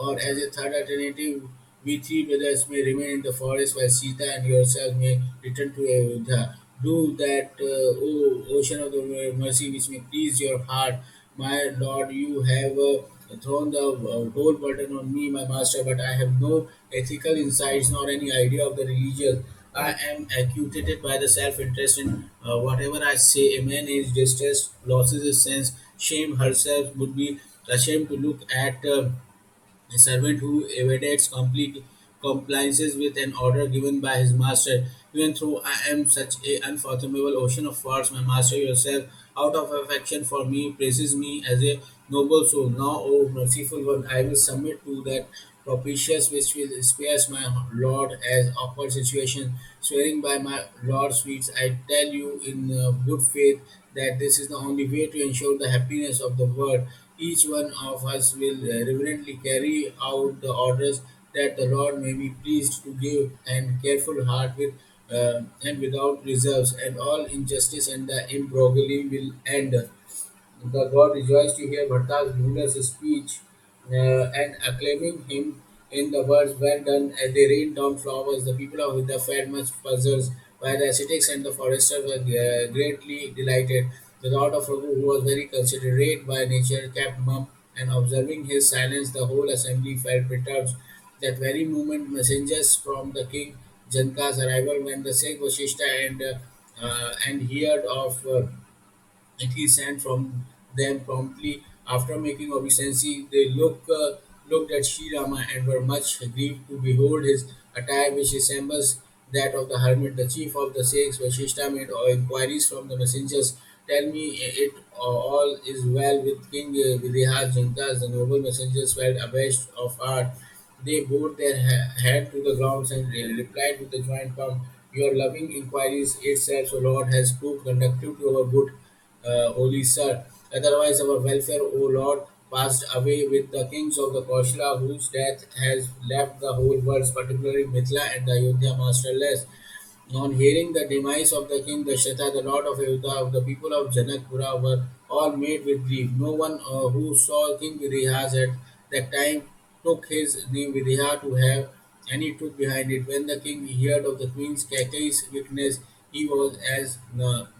Or as a third alternative, we three brothers may remain in the forest while Sita and yourself may return to Ayodhya. Do that, O ocean of the mercy, which may please your heart. My lord, you have thrown the whole burden on me, my master, but I have no ethical insights nor any idea of the religion. I am actuated by the self-interest in whatever I say. A man is distressed, loses his sense, shame herself would be ashamed to look at. A servant who evades complete compliances with an order given by his master. Even though I am such a unfathomable ocean of faults, my master yourself, out of affection for me, praises me as a noble soul. Now, O merciful one, I will submit to that propitious which will spares my lord as awkward situation. Swearing by my lord's sweets, I tell you in good faith that this is the only way to ensure the happiness of the world. Each one of us will reverently carry out the orders that the Lord may be pleased to give, and careful heart with and without reserves, and all injustice and the imbroglio will end. The god rejoiced to hear Bharta's luminous speech and acclaiming him in the words well done as they rained down flowers. The people of Vidya felt much puzzled, while the ascetics and the foresters were greatly delighted. The Lord of Raghu, who was very considerate by nature, kept mum, and observing his silence, the whole assembly felt perturbed. That very moment, messengers from the king Janka's arrival, when the Sheikh Vashishta and heard of and he sent from them promptly. After making obeisance, they looked at Sri Rama and were much grieved to behold his attire, which resembles that of the hermit. The chief of the Sikhs, Vashishta, made inquiries from the messengers. Tell me it all is well with King Vidihar Jankas. The noble messengers felt abashed of heart. They bowed their head to the ground and replied with a joint palm, your loving inquiries itself, O Lord, has proved conductive to our good holy sir. Otherwise, our welfare, O Lord, passed away with the kings of the Kaushla, whose death has left the whole world, particularly Mithila and the Ayodhya masterless. On hearing the demise of the king Dasharatha, the lord of Ayodhya, the people of Janakpura were all made with grief. No one who saw King Vidihas at that time took his name Vidiha to have any truth behind it. When the king heard of the queen's Kakai's weakness, he was as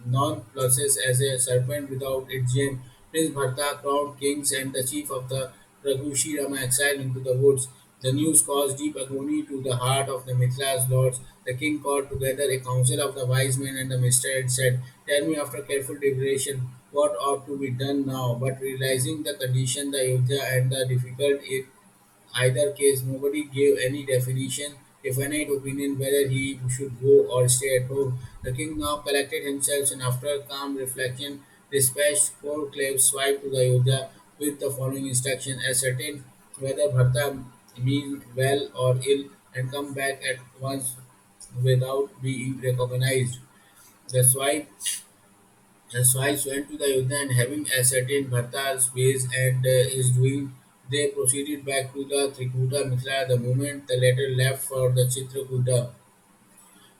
nonplussed as a serpent without its gem. Prince Bharta crowned kings and the chief of the Raghushi Rama exiled into the woods. The news caused deep agony to the heart of the Mithila's lords. The king called together a council of the wise men and the minister and said, tell me after careful deliberation what ought to be done now. But realizing the condition, the Ayodhya and the difficult either case, nobody gave any definition, definite opinion whether he should go or stay at home. The king now collected himself and, after calm reflection, dispatched four claves swiped to the Ayodhya with the following instruction: ascertain whether Bharta mean well or ill, and come back at once without being recognized. The swipe the Swahis went to the Ayodhya and having ascertained Bharta's ways and his doing, they proceeded back to the Trikuta Mithila the moment the latter left for the Chitrakuta.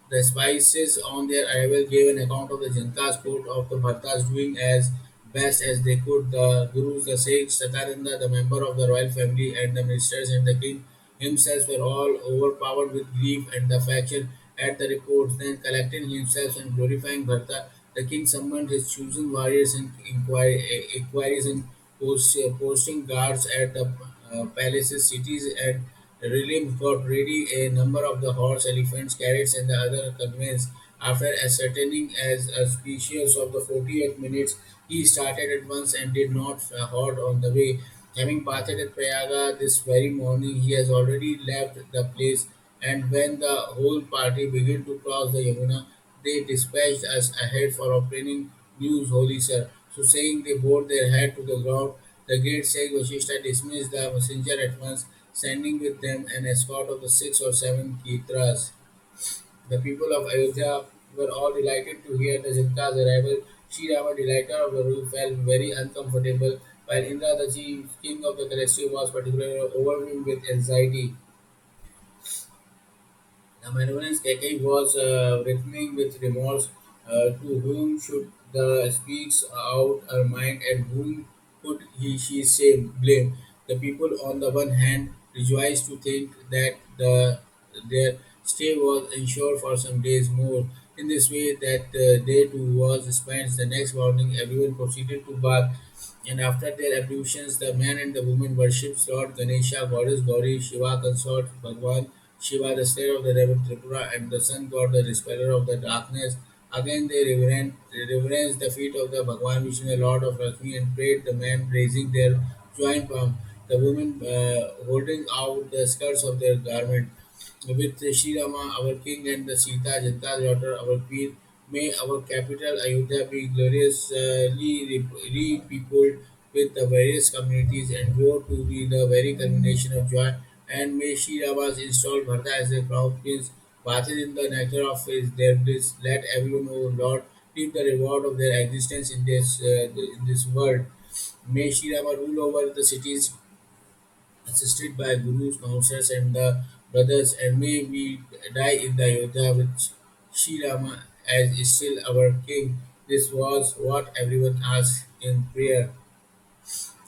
The spices on their arrival gave an account of the Janka's court of the Bhartas doing as best as they could. The Gurus, the Sikhs, Sataranda, the member of the royal family, and the ministers and the king himself were all overpowered with grief and affection at the reports. Then, collecting himself and glorifying Bharta, the king summoned his chosen warriors and inquiries and posting guards at the palaces, cities, and Relims got ready a number of the horse, elephants, carrots, and the other conveyance. After ascertaining as auspicious of the 48 minutes, he started at once and did not halt on the way. Having bathed at Prayaga this very morning, he has already left the place, and when the whole party began to cross the Yamuna, they dispatched us ahead for obtaining news, holy sir. So saying, they bowed their head to the ground. The great Sheikh Vashishta dismissed the messenger at once, sending with them an escort of the 6 or 7 Kitras. The people of Ayodhya were all delighted to hear the Janka's arrival. Sri Rama, delighted of the rule, felt very uncomfortable, while Indra, the chief king of the Celestial, was particularly overwhelmed with anxiety. The Malevolence Kekai was wrestling with remorse. To whom should the speaks out her mind, and whom could she say blame? The people, on the one hand, rejoiced to think that their stay was ensured for some days more. In this way, that day too was spent. The next morning, everyone proceeded to bath, and after their ablutions, the man and the woman worshipped Lord Ganesha, Goddess Gauri, Shiva consort Bhagwan Shiva, the slayer of the devil Tripura, and the sun god, the dispeller of the darkness. Again they reverenced the feet of the Bhagwan Vishnu, the Lord of Lakshmi, and prayed the man raising their joint palm, the women holding out the skirts of their garment. With Shri Rama, our king, and the Sita, Janta's daughter, our queen, may our capital Ayodhya be gloriously re-peopled with the various communities and grow to be the very culmination of joy. And may Shri Rama's install Bharata as a crown prince, bathed in the nectar of his their bliss. Let everyone, O Lord, reap the reward of their existence in this world. May Shri Rama rule over the cities assisted by gurus, counselors, and the brothers, and may we die in the Ayodhya with Sri Rama as is still our king. This was what everyone asked in prayer.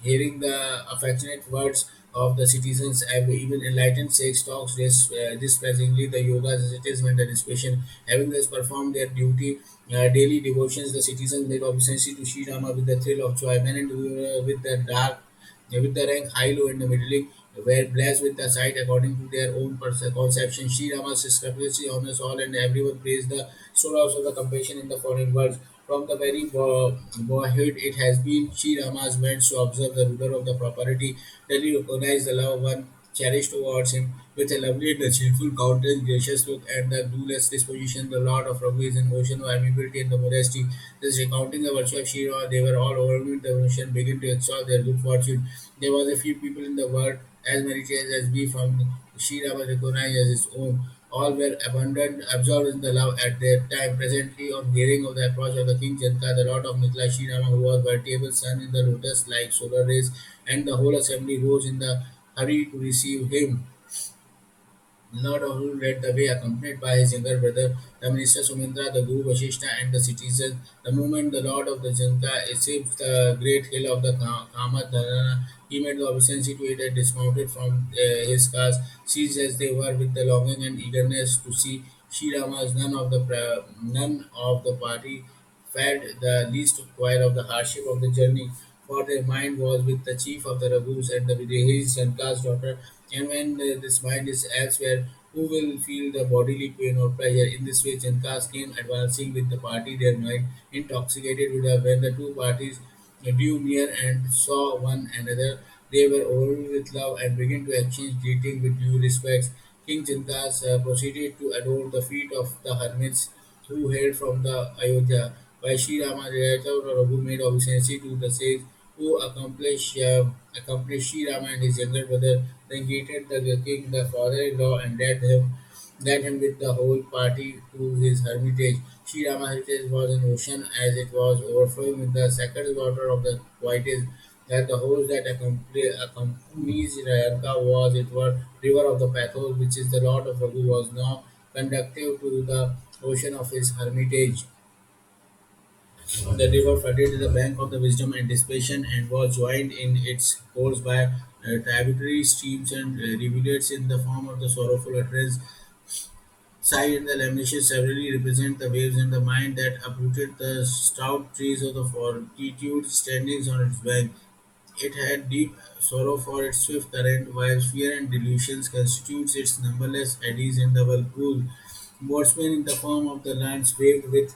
Hearing the affectionate words of the citizens, have even enlightened sage talks displeasingly the yoga ascetics and the discretion. Having thus performed their duty, daily devotions, the citizens made obeisance to Sri Rama with the thrill of joy. Men and with the dark, with the rank high, low, and the middling, were blessed with the sight according to their own conception. Sri Rama's discrepancy honors all, and everyone praised the storehouse of the compassion in the foreign words. From the very boyhood, it has been Sri Rama's meant to observe the ruler of the property, that he recognized the love one cherished towards him. With a lovely and a cheerful countenance, gracious look, and the glueless disposition, the Lord of Raghu is an ocean of amiability and the modesty. Thus, recounting the virtue of Sri Rama, they were all overwhelmed with the ocean, begin to exalt their good fortune. There was a few people in the world as many chairs as we found Sri Rama recognized as his own. All were abundant, absorbed in the love at their time. Presently, on hearing of the approach of the King Janka, the Lord of Mithila, Sri Rama, who was veritable sun in the lotus like solar rays, and the whole assembly rose in the hurry to receive him. Lord Arul led the way, accompanied by his younger brother, the minister Sumindra, the Guru Vashishta, and the citizens. The moment the Lord of the Janka achieved the great hill of the Kamadharana, he made the obeisance to it and dismounted from his cars, seized as they were with the longing and eagerness to see Sri Rama's none of the party felt the least while of the hardship of the journey, for their mind was with the chief of the Raghus and the Videhis Janka's daughter, and when this mind is elsewhere, who will feel the bodily pain or pleasure? In this way, Jankas came advancing with the party, their mind intoxicated with when the two parties drew near and saw one another. They were overwhelmed with love and began to exchange greeting with due respects. King Jankas proceeded to adore the feet of the hermits who hailed from the Ayodhya, while Sri Rama relative Raghu made obeisance to the sage who accomplished Sri Rama and his younger brother, then greeted the king, the father-in-law, and led him with the whole party to his hermitage. Sri Rama's heritage was an ocean as it was overflowing with the sacred water of the Whites, that the host that accompanies Rayaka was it were river of the Pathos, which is the Lord of Raghu, was now conductive to the ocean of his hermitage. The river flooded the bank of the wisdom and dissipation and was joined in its course by tributary streams and rivulets in the form of the sorrowful utterance. Sigh and the lamentation severally represent the waves in the mind that uprooted the stout trees of the fortitude standing on its bank. It had deep sorrow for its swift current, while fear and delusions constitutes its numberless eddies in the whirlpool. Boatsmen in the form of the lands waved with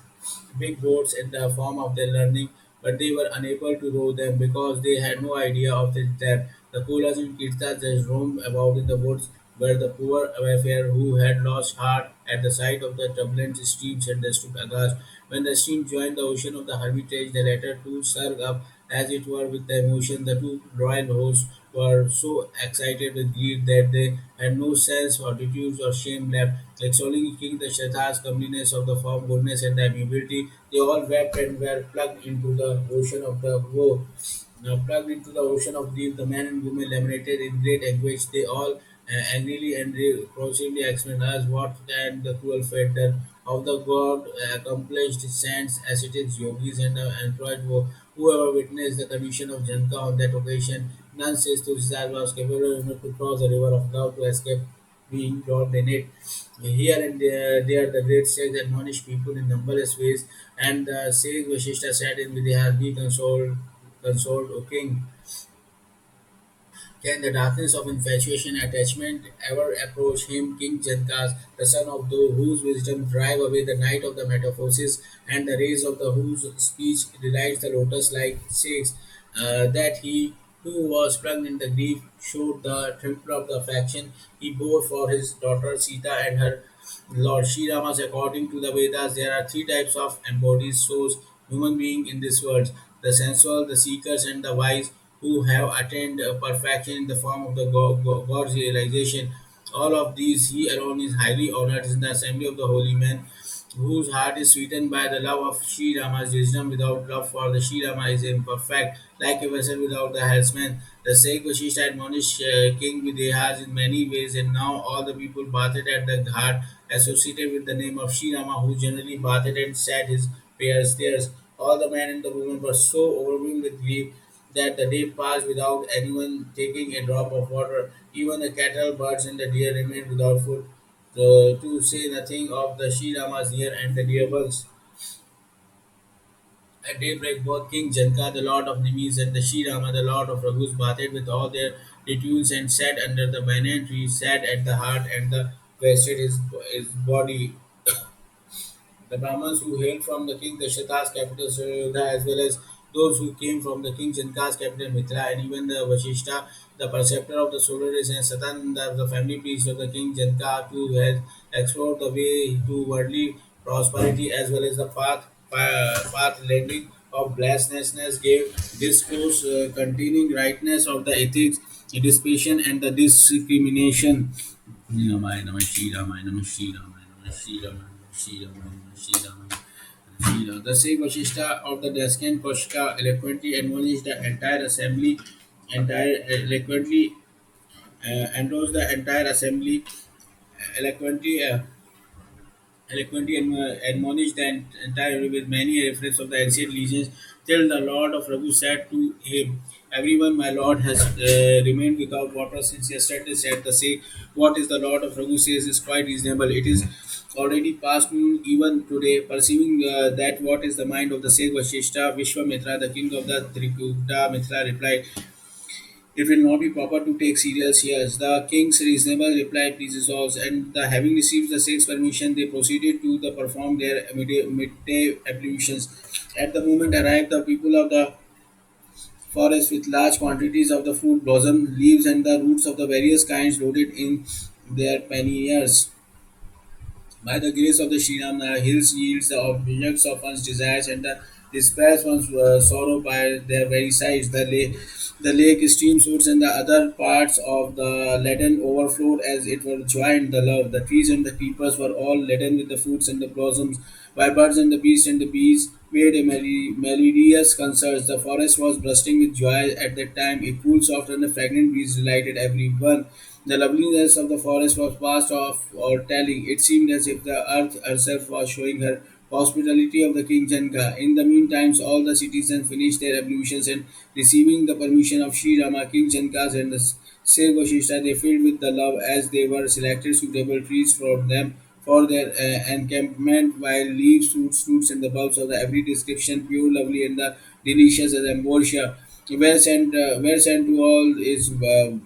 big boats in the form of their learning, but they were unable to row them because they had no idea of its depth. The Kolas and Kirtas just roamed about in the woods, where the poor wayfarer who had lost heart at the sight of the turbulent streams and stood aghast. When the stream joined the ocean of the hermitage, the latter too surged up as it were with the emotion. The two royal hosts were so excited with greed that they had no sense, fortitude, or shame left. Extolling King the Shratha's comeliness of the form, goodness, and the amiability, they all wept and were plugged into the ocean of the woe. plugged into the ocean of grief. The man and woman lamented in great anguish. They all angrily and reproachfully exclaimed, "As what can the cruel fate done of the god accomplished saints, ascetics, yogis, and employed whoever witnessed the condition of Janka on that occasion? None says Tulsidar was capable enough to cross the river of love to escape being drowned in it. Here and there the great sages admonish people in numberless ways, and the sage Vashishta said in Vidya, be consoled, O king. Can the darkness of infatuation attachment ever approach him, King Jankas, the son of those whose wisdom drive away the night of the metamorphosis, and the rays of the whose speech delights the lotus like says that he who was sprung in the grief showed the temper of the affection he bore for his daughter Sita and her Lord Shri Ramas. According to the Vedas, there are three types of embodied souls, human beings in this world: the sensual, the seekers, and the wise, who have attained perfection in the form of the God's realization. All of these, he alone is highly honored in the assembly of the holy men, whose heart is sweetened by the love of Sri Rama's wisdom. Without love for the Sri Rama is imperfect, like a vessel without the helmsman. The Sheikh Vashishta admonished King Videhas in many ways, and now all the people bathed at the ghat associated with the name of Sri Rama, who generally bathed and said his prayers there. All the men and the women were so overwhelmed with grief that the day passed without anyone taking a drop of water. Even the cattle, birds, and the deer remained without food. To say nothing of the Sri Ramas near and the dear ones. At daybreak, both King Janka, the lord of Nimis, and the Sri Rama, the lord of Raghus, bathed with all their rituals and sat under the banyan tree, sat at the heart and the wasted his body. The Brahmins who hailed from the king Dashratha's capital Sayodhya, as well as those who came from the king Janka's capital Mithra, and even the Vashishta, the preceptor of the solar rays, and Satananda, the family priest of the king Janka, who has explored the way to worldly prosperity as well as the path leading of blessedness, gave discourse containing rightness of the ethics, dissipation, and the discrimination. Namah Namah Shri Ramaya Namah Shri Ramaya Namah Shri Ramaya Namah Shri Ramaya Namah Shri Ramaya Shri Ramaya. The Sikh Vashishta of the Descan Koshka eloquently admonished the entire assembly, entire eloquently endorsed the entire assembly, eloquently eloquently admonished the entire with many references of the ancient legends, till the Lord of Raghu said to him, "Everyone, my Lord, has remained without water since yesterday." Said the Sikh, "What is the Lord of Raghu says is quite reasonable. It is already past noon even today." Perceiving that what is the mind of the Sikh Vashishta, Vishwamitra, the king of the Trikuta Mitra, replied, "It will not be proper to take serious here." The king's reasonable reply pleases all, and the, having received the Sikh's permission, they proceeded to the perform their midday ablutions. At the moment arrived the people of the forest with large quantities of the fruit, blossom, leaves, and the roots of the various kinds loaded in their panniers. By the grace of the Shriram, the hills yields the objects of one's desires, and the dispels one's sorrow by their very size. The lake, streams, woods, and the other parts of the laden overflowed as it were joy and the love. The trees and the creepers were all laden with the fruits and the blossoms, while birds and the beasts and the bees made a melodious concert. The forest was bursting with joy at that time. A cool, soft, and a fragrant breeze delighted everyone. The loveliness of the forest was past off or telling. It seemed as if the earth herself was showing her hospitality of the King Janka. In the meantime, all the citizens finished their ablutions and receiving the permission of Sri Rama, King Jankas, and the Sir Vashishta, they filled with the love as they were selected suitable trees for them for their encampment, while leaves, fruits, and the bulbs of the every description, pure, lovely, and the delicious as ambrosia, were sent to all is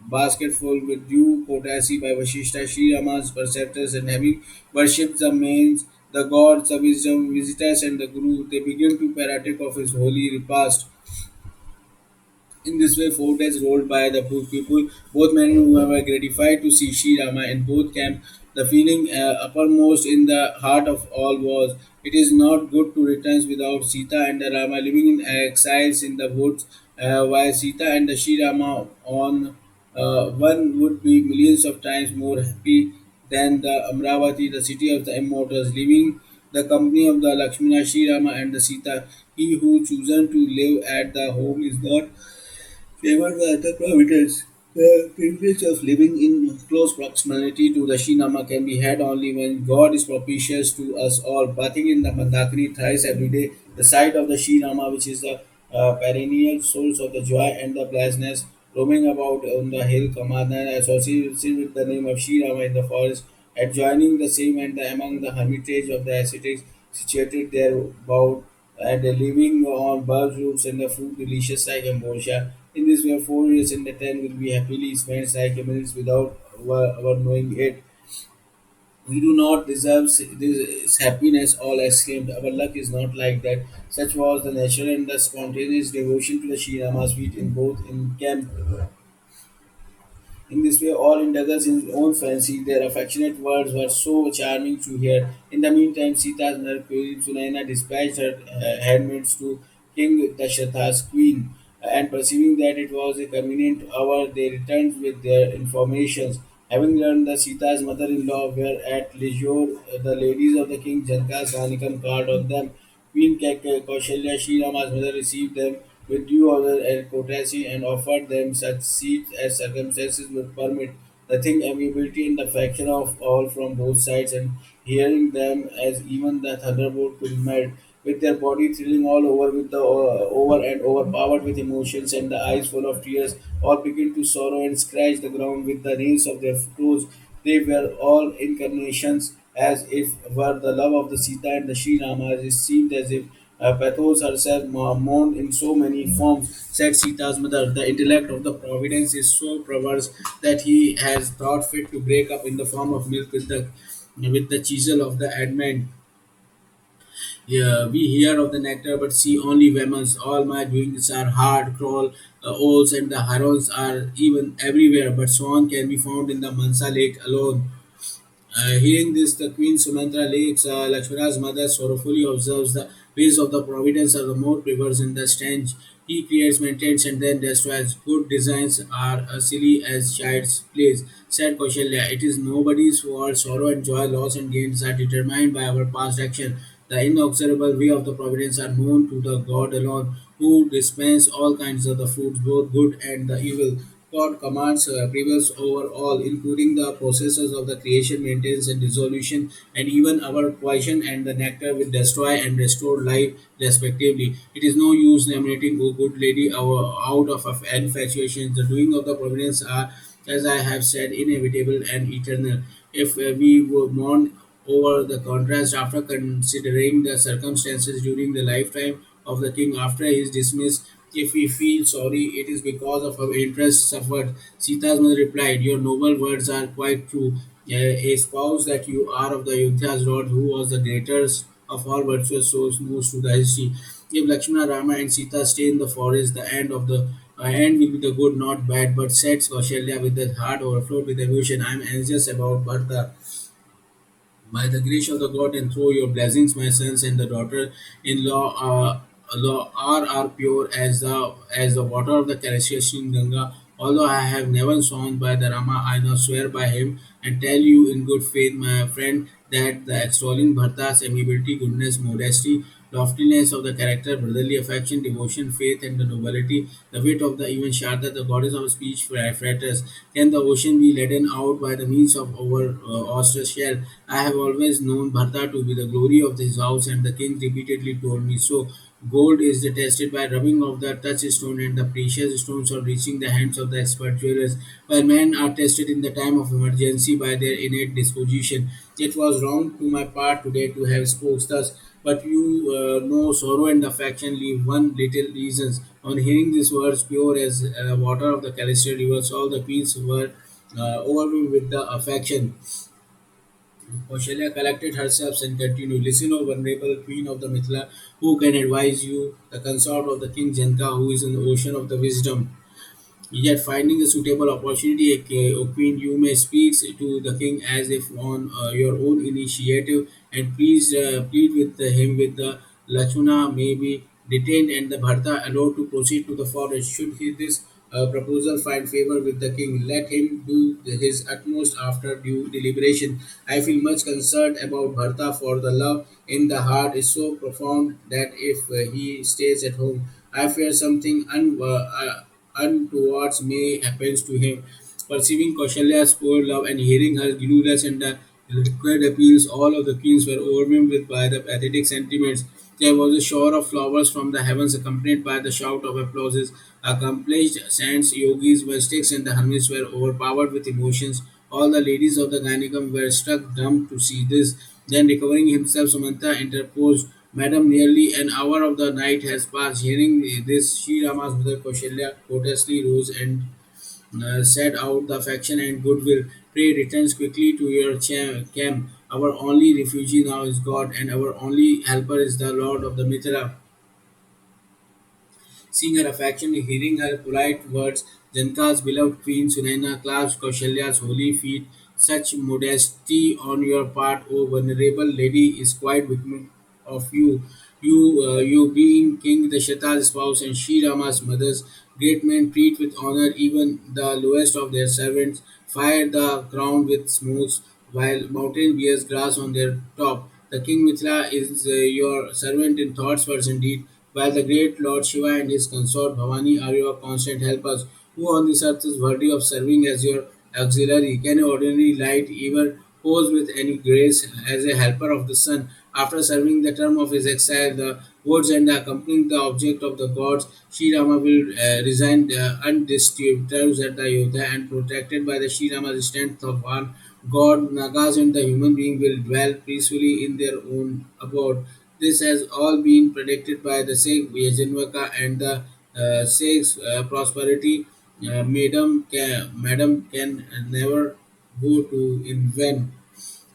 basket full with due courtesy by Vashishta, Sri Rama's preceptors, and having worshipped the mains, the gods, the wisdom, visitors, and the Guru, they began to partake of his holy repast. In this way, 4 days rolled by. The poor people, both men and women, were gratified to see Sri Rama in both camps. The feeling uppermost in the heart of all was, "It is not good to return without Sita and the Rama living in exiles in the woods, while Sita and the Sri Rama on one would be millions of times more happy than the Amravati, the city of the immortals, living the company of the Lakshmana, Sri Rama, and the Sita. He who chosen to live at the home is not favored by the providence. The privilege of living in close proximity to the Shinama can be had only when God is propitious to us all. Bathing in the Mandakini thrice every day, the sight of the Shinama, which is the perennial source of the joy and the blessedness, roaming about on the hill, Kamadhan, associated with the name of Shinama in the forest, adjoining the same and among the hermitage of the ascetics situated there about and living on bulb roofs and the food delicious like ambrosia. In this way, 4 years in the 10 will be happily spent like a minutes without our knowing it. We do not deserve this happiness, all exclaimed. Our luck is not like that. Such was the natural and the spontaneous devotion to the Shirama's feet in both in camp. In this way, all indulged in his own fancy. Their affectionate words were so charming to hear. In the meantime, Sita's mother, Queen Sunaina, dispatched her handmaids to King Dasharatha's queen, and perceiving that it was a convenient hour, they returned with their informations. Having learned that Sita's mother-in-law were at leisure, the ladies of the king Janka's Vanikam called on them. Queen Kaushalya, Sri Rama's mother, received them with due honor and courtesy and offered them such seats as circumstances would permit. Nothing amiability in the faction of all from both sides, and hearing them as even the thunderbolt could melt, with their body thrilling all over with the over and overpowered with emotions and the eyes full of tears, all begin to sorrow and scratch the ground with the nails of their toes. They were all incarnations, as if were the love of the Sita and the Sri Rama. It seemed as if Pathos herself mourned in so many forms, said Sita's mother. The intellect of the Providence is so perverse that he has thought fit to break up in the form of milk with the chisel of the adamant. Yeah, we hear of the nectar but see only vehemence. All my doings are hard, crawl, owls and the herons are even everywhere, but swan can be found in the Mansa lake alone. Hearing this, the Queen Sumantra leaves Lakshmana's mother sorrowfully observes the ways of the providence are the more perverse in the stench. He creates, maintains, and then destroys. Good designs are as silly as child's plays, said Kaushalya. It is nobody's fault. Sorrow and joy, loss and gains are determined by our past action. The inexorable way of the providence are known to the God alone, who dispense all kinds of the fruits, both good and the evil. God commands prevails over all, including the processes of the creation, maintenance, and dissolution, and even our poison and the nectar will destroy and restore life, respectively. It is no use nominating O good lady out of infatuation. The doing of the providence are, as I have said, inevitable and eternal. If we would mourn over the contrast after considering the circumstances during the lifetime of the king after his dismiss. If we feel sorry, it is because of our interest suffered. Sita's mother replied, your noble words are quite true. A spouse that you are of the Yudha's Lord, who was the greatest of all virtuous souls moves to the history. If Lakshmana, Rama, and Sita stay in the forest, the end will be the good, not bad. But said Kaushalya with the heart overflowed with emotion, I am anxious about Bharata. By the grace of the God and through your blessings, my sons and the daughter-in-law are pure as the water of the Kaleshashin Ganga. Although I have never sworn by the Rama, I now swear by him and tell you in good faith, my friend, that the extolling Bharta's amiability, goodness, modesty, loftiness of the character, brotherly affection, devotion, faith, and the nobility, the wit of the even Sharda, the goddess of speech, fratres. Can the ocean be leaden out by the means of our oyster shell? I have always known Bharta to be the glory of this house, and the king repeatedly told me so. Gold is tested by rubbing of the touchstone and the precious stones on reaching the hands of the expert jewelers, while men are tested in the time of emergency by their innate disposition. It was wrong to my part today to have spoken thus, but you know sorrow and affection leave one little reasons. On hearing these words, pure as water of the celestial rivers, all the queens were overwhelmed with the affection. Kaushalya collected herself and continued, listen, O venerable queen of the Mithila, who can advise you, the consort of the king Janka, who is in the ocean of the wisdom. Yet, finding a suitable opportunity, O Queen, you may speak to the king as if on your own initiative, and please plead with him with the Lachuna may be detained and the Bharta allowed to proceed to the forest. Should this proposal find favor with the king, let him do his utmost after due deliberation. I feel much concerned about Bharta, for the love in the heart is so profound that if he stays at home, I fear something untoward may happens to him. Perceiving Kaushalya's poor love and hearing her glorious and required appeals, all of the queens were overwhelmed with by the pathetic sentiments. There was a shower of flowers from the heavens, accompanied by the shout of applauses. Accomplished saints, yogis, mystics, and the hermits were overpowered with emotions. All the ladies of the Ganikam were struck dumb to see this. Then, recovering himself, Sumanta interposed, Madam, nearly an hour of the night has passed. Hearing this, Sri Rama's mother Kaushalya courteously rose and set out the affection and goodwill. Pray return quickly to your camp. Our only refugee now is God, and our only helper is the Lord of the Mithila. Seeing her affection, hearing her polite words, Janka's beloved queen Sunaina clasped Kaushalya's holy feet. Such modesty on your part, O venerable lady, is quite becoming of you. You being King Dashata's spouse and Sri Rama's mother's great men treat with honor even the lowest of their servants, fire the ground with smokes, while mountain bears grass on their top. The King Mithila is your servant in thoughts, words, and deed, while the great Lord Shiva and his consort Bhavani are your constant helpers. Who on this earth is worthy of serving as your auxiliary? Can an ordinary light ever pose with any grace as a helper of the sun? After serving the term of his exile, the words and accompanying the object of the gods, Sri Rama will resign undisturbed terms at the Ayodhya and protected by the Sri Rama's strength of one God, Nagas and the human being will dwell peacefully in their own abode. This has all been predicted by the Sikh Yajanvaka and the Sikhs' prosperity. Madam can never go to in vain.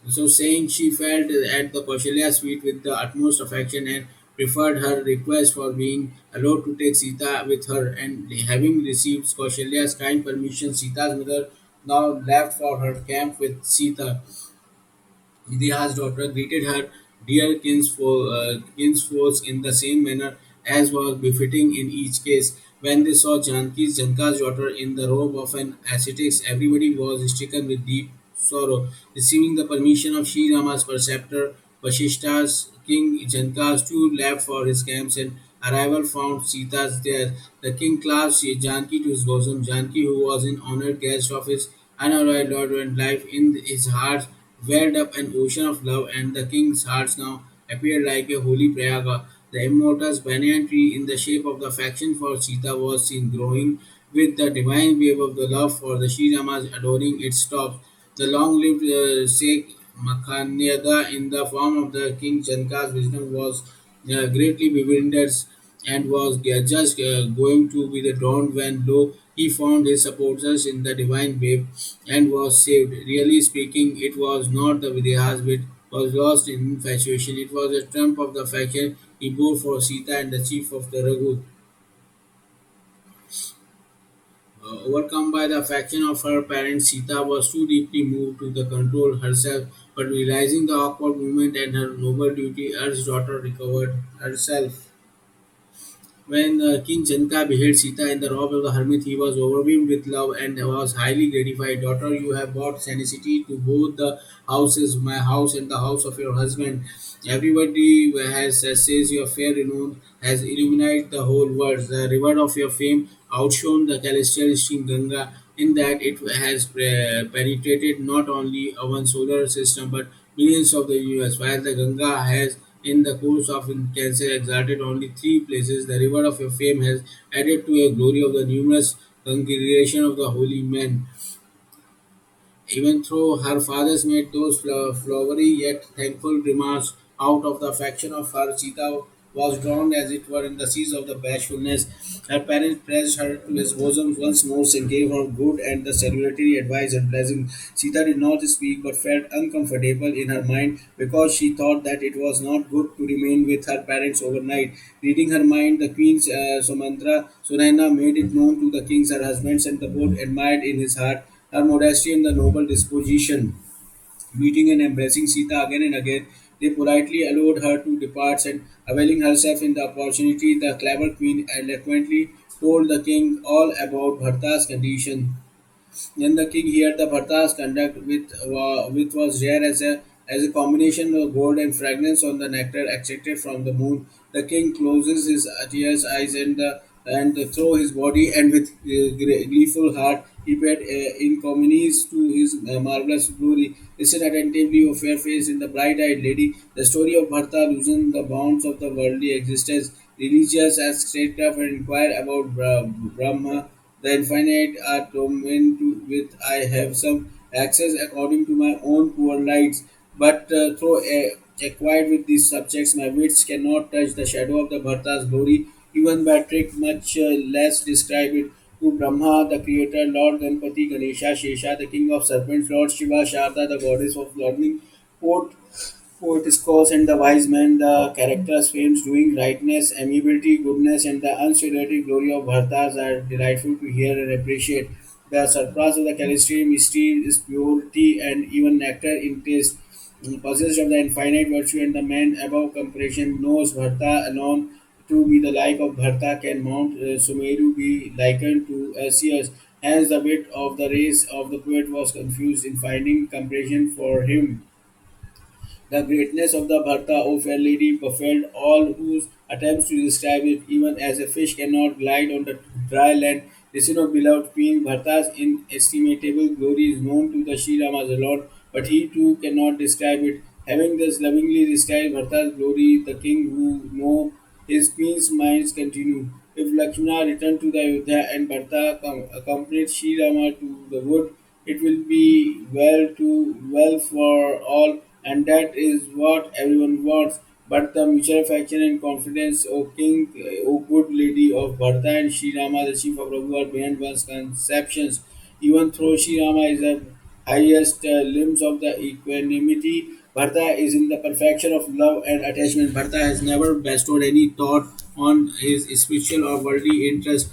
So saying, she felt at the Kaushalya's feet with the utmost affection and preferred her request for being allowed to take Sita with her. And having received Kaushalya's kind permission, Sita's mother now left for her camp with Sita. Vidya's daughter greeted her dear kinsfolks in the same manner as was befitting in each case. When they saw Janka's daughter in the robe of an ascetic, everybody was stricken with deep sorrow. Receiving the permission of Sri Rama's preceptor, Vashishta's King Janka's too left for his camps and arrival found Sita's there. The king clasped Janki to his bosom. Janki, who was an honored guest of his unalloyed lord and life in his heart, welled up an ocean of love, and the king's heart now appeared like a holy Prayaga. The immortal's banyan tree, in the shape of the affection for Sita, was seen growing with the divine wave of the love for the Sri Ramas adoring its tops. The long-lived Sheikh Makhanyada, in the form of the King Janka's wisdom, was greatly bewildered and was just going to be the dawn when lo he found his supporters in the divine wave and was saved. Really speaking, it was not the Vidya's wit was lost in infatuation. It was a trump of the affection he bore for Sita and the chief of the Raghu. Overcome by the affection of her parents, Sita was too deeply moved to the control herself, but realizing the awkward moment and her noble duty, urged daughter recovered herself. When King Janka beheld Sita in the robe of the hermit, he was overwhelmed with love and was highly gratified. Daughter, you have brought sanity to both the houses, my house and the house of your husband. Everybody has says your fair renown has illuminated the whole world. The river of your fame outshone the celestial stream Ganga in that it has penetrated not only one solar system but millions of the universe. While the Ganga has in the course of in Cancer exalted only three places, the river of your fame has added to a glory of the numerous congregation of the holy men. Even though her fathers made those flowery yet thankful remarks out of the affection of her, Sita was drowned as it were in the seas of the bashfulness. Her parents pressed her to his bosom once more and gave her good and the salutary advice and blessing. Sita did not speak but felt uncomfortable in her mind because she thought that it was not good to remain with her parents overnight. Reading her mind, the queen's Sumantra Sunaina made it known to the kings, her husbands, and the both admired in his heart her modesty and the noble disposition. Meeting and embracing Sita again and again, they politely allowed her to depart and availing herself in the opportunity, the clever queen eloquently told the king all about Bharta's condition. Then the king heard the Bharta's conduct, which was rare as a combination of gold and fragrance on the nectar extracted from the moon. The king closes his tears eyes and and through his body, and with gleeful heart he paid encomiums to his marvelous glory. Listen attentively, O fair face and the bright-eyed lady. The story of Bharta loosen the bounds of the worldly existence. Religious as statecraft and inquire about Brahma, the infinite are domain to which I have some access according to my own poor lights. But through acquired with these subjects, my wits cannot touch the shadow of the Bharta's glory, even by trick, much less describe it. To Brahma, the creator, Lord Ganpati, Ganesha, Shesha, the king of serpents, Lord Shiva, Sharda, the goddess of learning, Poet, poet scholars and the wise men, the characters, fames, doing rightness, amiability, goodness, and the unsurpassed glory of Bhartas are delightful to hear and appreciate. The surpass of the chemistry, mystery, is purity, and even nectar in taste. Possessed of the infinite virtue, and the man above comparison knows Bharta alone to be the like of Bharta can Mount Sumeru be likened to Asius. Hence, the wit of the race of the poet was confused in finding comparison for him. The greatness of the Bharta, O fair lady, baffled all whose attempts to describe it, even as a fish cannot glide on the dry land. Listen, O beloved Queen, Bharta's inestimable glory is known to the Sri Ramas alone, but he too cannot describe it. Having thus lovingly described Bharta's glory, the king who know his queen's minds continue. If Lakshmana returned to the Ayodhya and Bharata accompanied Sri Rama to the wood, it will be well for all, and that is what everyone wants. But the mutual affection and confidence, O King, O good lady of Bharata and Sri Rama, the chief of Raghu, are beyond one's conceptions. Even though Sri Rama is the highest limbs of the equanimity, Bharata is in the perfection of love and attachment. Bharata has never bestowed any thought on his spiritual or worldly interest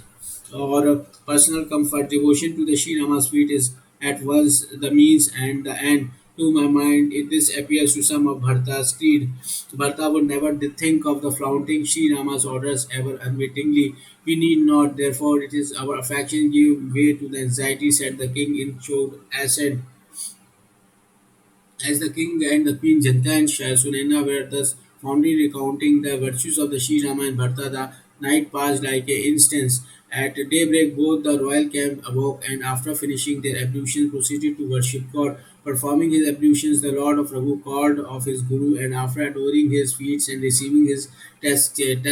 or personal comfort. Devotion to the Sri Rama's feet is at once the means and the end. To my mind, this appears to some of Bharta's creed. Bharta would never think of the flaunting Sri Rama's orders ever unwittingly. We need not, therefore, it is our affection give way to the anxiety, said the king in choked accent. As the king and the queen Janta and Sunena were thus fondly recounting the virtues of the Sri Rama and Bharata, the night passed like an instant. At daybreak, both the royal camp awoke, and after finishing their ablutions, proceeded to worship God. Performing his ablutions, the Lord of Raghu called of his Guru, and after adoring his feet and receiving his tacit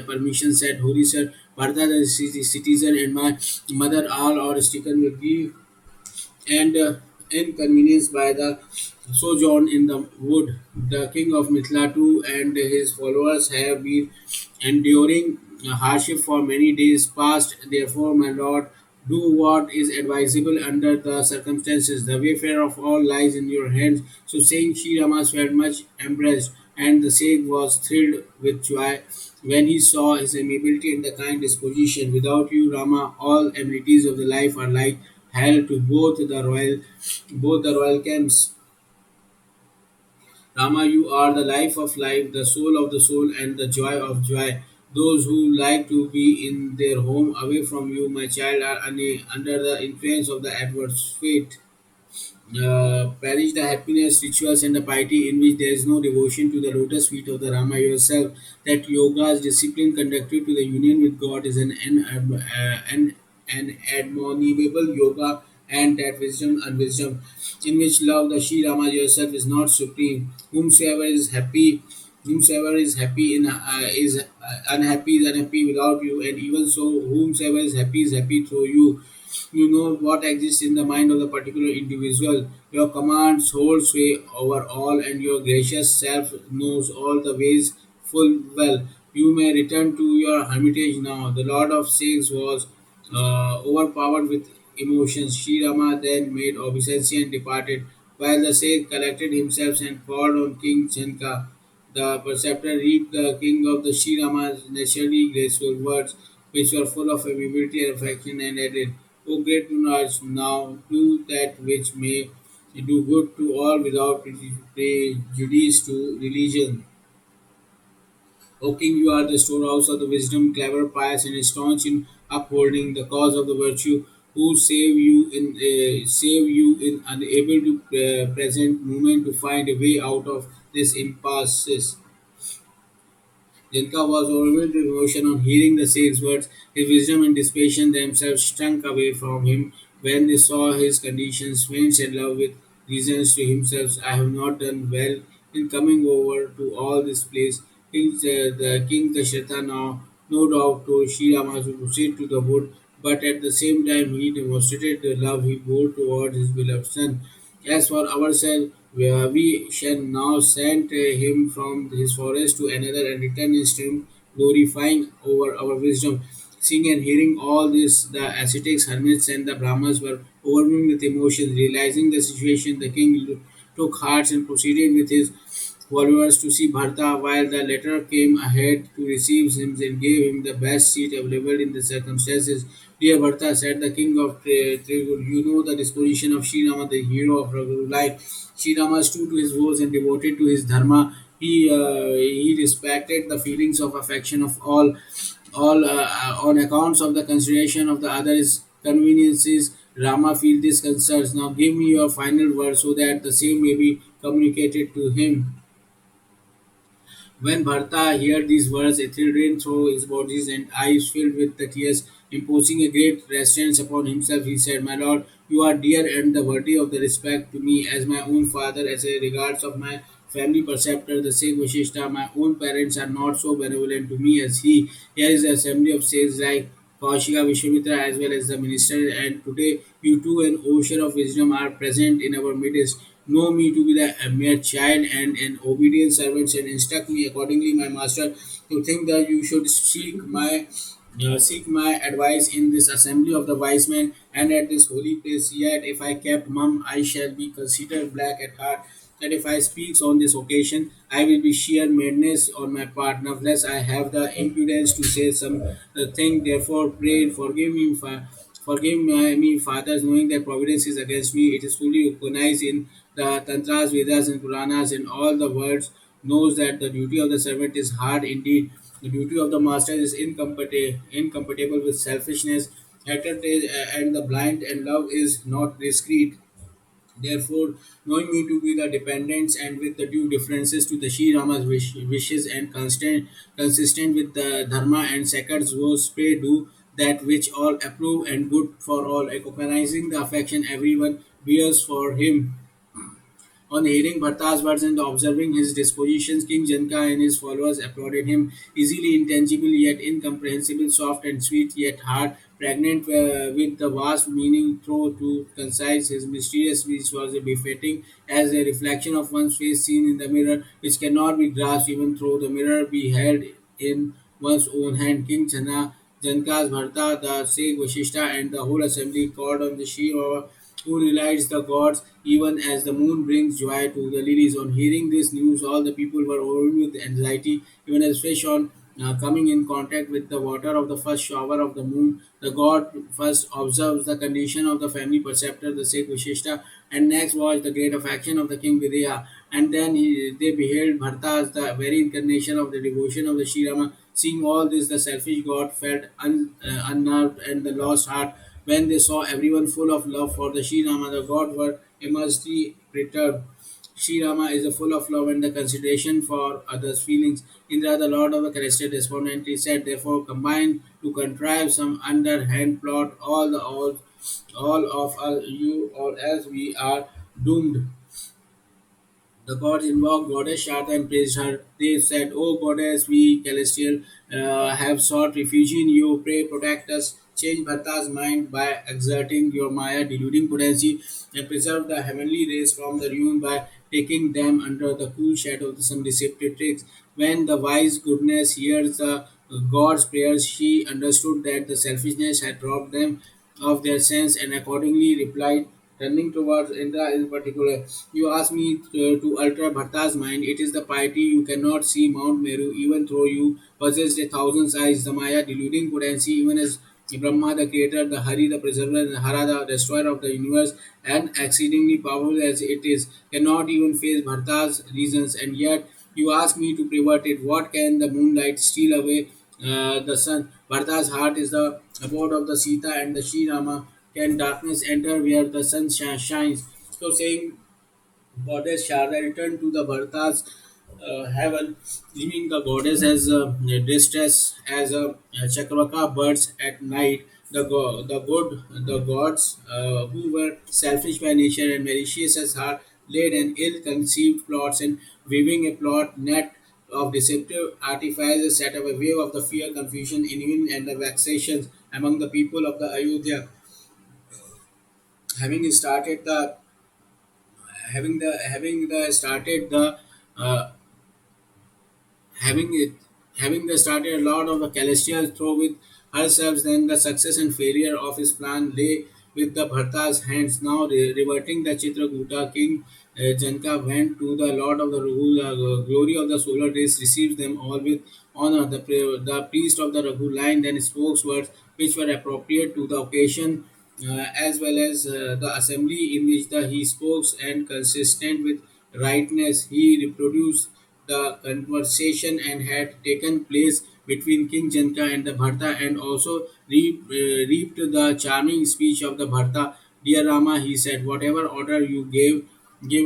permission, said, Holy Sir, Bharata, the citizen, and my mother, all are stricken with grief and inconvenienced by the sojourn in the wood. The king of Mithlatu and his followers have been enduring hardship for many days past. Therefore, my lord, do what is advisable under the circumstances. The welfare of all lies in your hands. So saying, Sri Rama felt much embarrassed, and the Sheikh was thrilled with joy when he saw his amiability and the kind disposition. Without you, Rama, all amenities of the life are like hell to both the royal camps. Rama, you are the life of life, the soul of the soul, and the joy of joy. Those who like to be in their home away from you, my child, are under the influence of the adverse fate. Perish the happiness, rituals, and the piety in which there is no devotion to the lotus feet of the Rama yourself. That yoga's discipline conducted to the union with God is an admonable yoga, and that wisdom and wisdom in which love the Sri Rama yourself is not supreme. Whomsoever is happy in is unhappy is unhappy without you, and even so, whomsoever is happy through you. You know what exists in the mind of the particular individual. Your commands hold sway over all, and your gracious self knows all the ways full well. You may return to your hermitage now. The Lord of Saints was overpowered with emotions. Sri Rama then made obeisance and departed, while the Sage collected himself and called on King Chanka. The preceptor read the king of the Sri Rama's naturally graceful words, which were full of amiability and affection, and added, O great monarch, now do that which may do good to all without prejudice to religion. O king, you are the storehouse of the wisdom, clever, pious, and staunch in upholding the cause of the virtue. Who save you in unable to present moment to find a way out of this impasse. Janka was overwhelmed with emotion on hearing the sage's words. His wisdom and discretion themselves shrunk away from him when they saw his conditions. Swain said love with reasons to himself, I have not done well in coming over to all this place. The king Dasharatha now no doubt told Sri Rama to proceed to the wood, but at the same time he demonstrated the love he bore toward his beloved son. As for ourselves, we shall now send him from his forest to another and return in strength, glorifying over our wisdom. Seeing and hearing all this, the ascetics, hermits, and the Brahmas were overwhelmed with emotion. Realizing the situation, the king took heart and proceeded with his followers to see Bharata, while the latter came ahead to receive him and gave him the best seat available in the circumstances. Dear Bharata, said the king of Trigur, you know the disposition of Sri Rama, the hero of our life. Sri Rama stood to his vows and devoted to his dharma. He respected the feelings of affection of all on accounts of the consideration of the others' conveniences. Rama feel these concerns. Now give me your final word so that the same may be communicated to him. When Bharata heard these words, a thrill ran through his body and eyes filled with the tears, imposing a great restraint upon himself. He said, My lord, you are dear and the worthy of the respect to me as my own father, as a regards of my family preceptor, the same Vashishta. My own parents are not so benevolent to me as he. Here is the assembly of sages like Kaushika Vishwamitra as well as the minister, and today you too, an ocean of wisdom, are present in our midst. Know me to be the a mere child and an obedient servant, and instruct me accordingly, my master. To think that you should seek my advice in this assembly of the wise men and at this holy place. Yet, if I kept mum, I shall be considered black at heart. That if I speak on this occasion, I will be sheer madness on my part. Nevertheless, I have the impudence to say some thing. Therefore, pray, forgive me, fathers, knowing that providence is against me. It is fully recognized in the Tantras, Vedas, and Puranas, and all the words knows that the duty of the servant is hard indeed. The duty of the master is incompatible with selfishness, and the blind, and love is not discreet. Therefore, knowing me to be the dependents and with the due differences to the Sri Rama's wishes and consistent with the Dharma and Sacred vows, pray do that which all approve and good for all, recognizing the affection everyone bears for him. On hearing Bharta's words and observing his dispositions, King Janka and his followers applauded him, easily intangible yet incomprehensible, soft and sweet yet hard, pregnant with the vast meaning through to concise his mysterious which was befitting as a reflection of one's face seen in the mirror, which cannot be grasped even through the mirror be held in one's own hand. King Janka's Bharta, the Sheikh Vashishta, and the whole assembly called on the Shiva who relights the gods even as the moon brings joy to the lilies. On hearing this news, all the people were overwhelmed with anxiety, even as fish on coming in contact with the water of the first shower of the moon. The god first observes the condition of the family preceptor, the Sheikh Vishishta, and next watched the great affection of the king Videha. And then they beheld Bharta as the very incarnation of the devotion of the Sri Rama. Seeing all this, the selfish god felt unnerved and the lost heart when they saw everyone full of love for the Sri Rama. The gods were immensely perturbed. Sri Rama is full of love and the consideration for others' feelings. Indra, the lord of the Celestial Despondent, he said, therefore, combine to contrive some underhand plot, all of us, you, or else we are doomed. The gods invoked goddess Sharda and praised her. They said, O goddess, we celestial have sought refuge in you. Pray protect us. Change Bharta's mind by exerting your Maya, deluding potency, and preserve the heavenly rays from the ruin by taking them under the cool shadow of some deceptive tricks. When the wise goodness hears the God's prayers, she understood that the selfishness had robbed them of their sense and accordingly replied, turning towards Indra in particular, you ask me to alter Bharta's mind. It is the piety you cannot see Mount Meru, even though you possessed a thousand eyes, the Maya deluding potency, even as Brahma the creator, the Hari the preserver, and the Hara the destroyer of the universe, and exceedingly powerful as it is, cannot even face Bharta's reasons, and yet you ask me to pervert it. What can the moonlight steal away the sun? Bharta's heart is the abode of the Sita and the Sri Rama. Can darkness enter where the sun shines? So saying, Goddess Sharda returned to the Bharta's heaven, leaving the goddess as distress as chakravaka birds at night. The gods who were selfish by nature and malicious as heart laid an ill-conceived plots and weaving a plot net of deceptive artifices set up a wave of the fear, confusion, envy, and the vexations among the people of the Ayodhya. Having started the having the started the uh, having it having the started a lot of the celestial throw with herself, then the success and failure of his plan lay with the Bharta's hands. Now reverting the Chitrakuta king, Janka went to the Lord of the glory of the solar rays, receives them all with honor. The priest of the Raghu line then spoke words which were appropriate to the occasion, as well as the assembly in which he spoke and consistent with rightness. He reproduced the conversation and had taken place between King Janka and the Bharta, and also reaped the charming speech of the Bharta. Dear Rama, he said, whatever order you give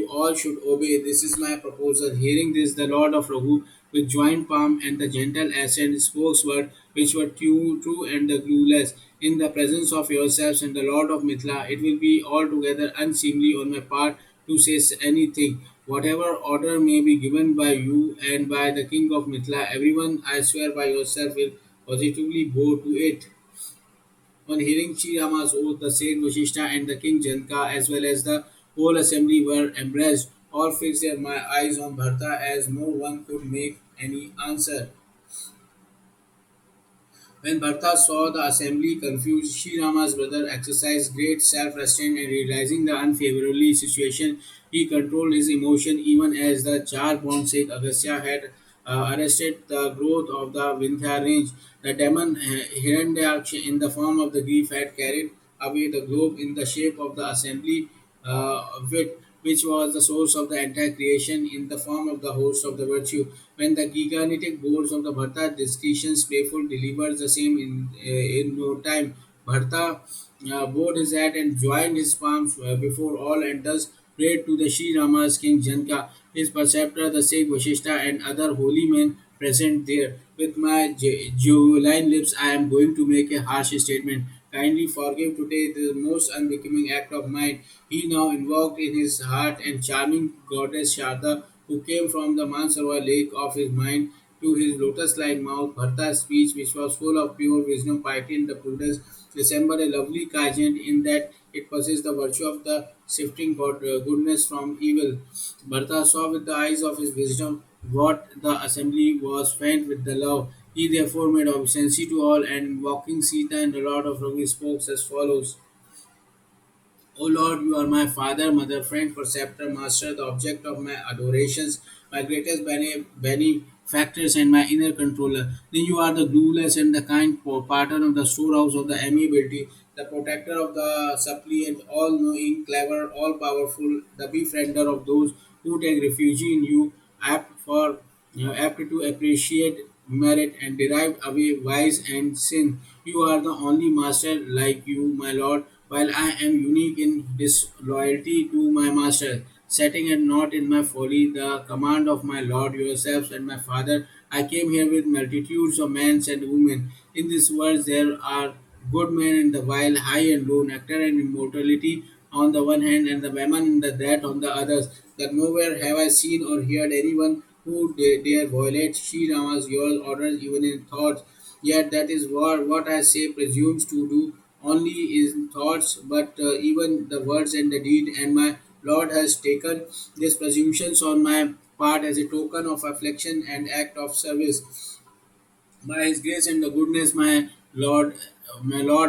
all should obey. This is my proposal. Hearing this, the Lord of Raghu, with joined palm and the gentle accent, spoke words which were true and glueless. In the presence of yourselves and the Lord of Mithila, it will be altogether unseemly on my part to say anything. Whatever order may be given by you and by the king of Mithila, everyone, I swear by yourself, will positively go to it. On hearing Sri Rama's oath, the sage Vashishta and the king Janka, as well as the whole assembly, were embraced. All fixed their eyes on Bharta as no one could make any answer. When Bharta saw the assembly confused, Sri Rama's brother exercised great self-restraint and realizing the unfavorable situation, he controlled his emotion even as the Char-born Sikh Agastya had arrested the growth of the Vindhya range. The demon Hiranyaksha in the form of the grief had carried away the globe in the shape of the assembly which was the source of the entire creation in the form of the host of the virtue. When the gigantic boards of the Bharta discretions playful delivers the same in no time, Bharta bowed his head and joined his palms before all and thus prayed to the Sri Rama's king Janka, his preceptor, the Sikh Vashishta, and other holy men present there. With my Juline lips, I am going to make a harsh statement. Kindly forgive today the most unbecoming act of mine. He now invoked in his heart and charming goddess Sharda, who came from the Mansarva lake of his mind to his lotus-like mouth. Bharta's speech, which was full of pure wisdom, piety, and the prudence, resembled a lovely pageant in that it possessed the virtue of the shifting goodness from evil. Bharata saw with the eyes of his wisdom what the assembly was faint with the love. He therefore made obeisance to all, and invoking Sita and the Lord of Ravi spoke as follows. O Lord, you are my father, mother, friend, preceptor, master, the object of my adorations, my greatest benefactors, and my inner controller. Then you are the glueless and the kind pattern of the storehouse of the amiability, the protector of the suppliant, all knowing, clever, all powerful, the befriender of those who take refuge in you, apt to appreciate merit and derive away vice and sin. You are the only master like you, my Lord, while I am unique in disloyalty to my master, setting at naught in my folly the command of my Lord yourselves and my Father. I came here with multitudes of men and women. In this world there are good men and the vile, high and low, nectar and immortality on the one hand, and the women and the that on the others. That nowhere have I seen or heard anyone who dare violate Sri Rama's your orders even in thoughts. Yet that is what I say presumes to do only in thoughts, but even the words and the deed. And my Lord has taken these presumptions on my part as a token of affliction and act of service. By His grace and the goodness, my Lord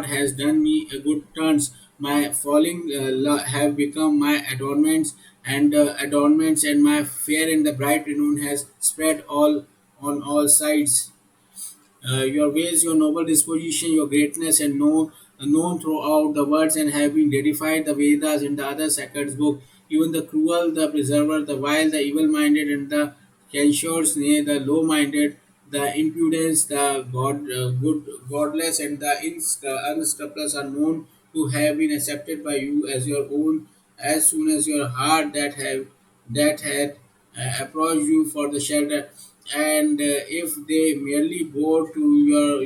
has done me a good turns. My falling have become my adornments, and my fair and the bright renown has spread all on all sides. Your ways, your noble disposition, your greatness, and known throughout the worlds, and have been deified the Vedas and the other sacred books. Even the cruel, the preserver, the vile, the evil-minded, and the censures, nay, the low-minded, the impudence, the godless, and the unscrupulous are known to have been accepted by you as your own as soon as your heart that had approach you for the shelter, and if they merely bow to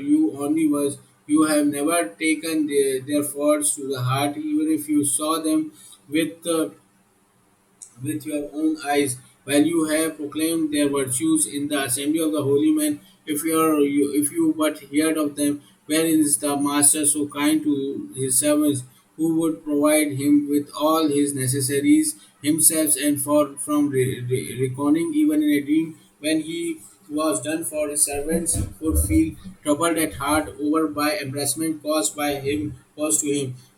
you only was, you have never taken their faults to the heart, even if you saw them with your own eyes, while you have proclaimed their virtues in the assembly of the holy men. If you but heard of them, where is the master so kind to his servants, who would provide him with all his necessaries himself, and for from reckoning even in a dream, when he was done for his servants would feel troubled at heart over by embarrassment caused to him.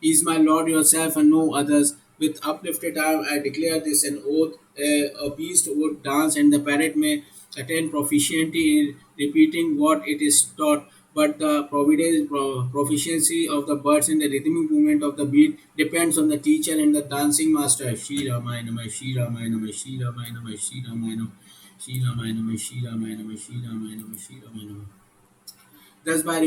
He is my Lord yourself and no others. With uplifted arm I declare this an oath. A beast would dance and the parrot may attain proficiency in repeating what it is taught. But the proficiency of the birds in the rhythmic movement of the beat depends on the teacher and the dancing master. Shri Ramayana, Shri Ramayana, Shri Ramayana, Shri Ramayana. Shri Ramayana, Shri Ramayana, Shri Ramayana, Shri Ramayana. Thus by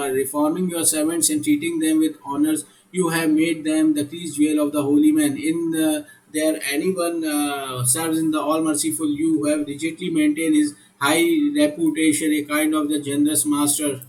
reforming your servants and treating them with honors, you have made them the least jewel of the holy man. In there, anyone serves in the All Merciful, you have rigidly maintained his high reputation, a kind of the generous master.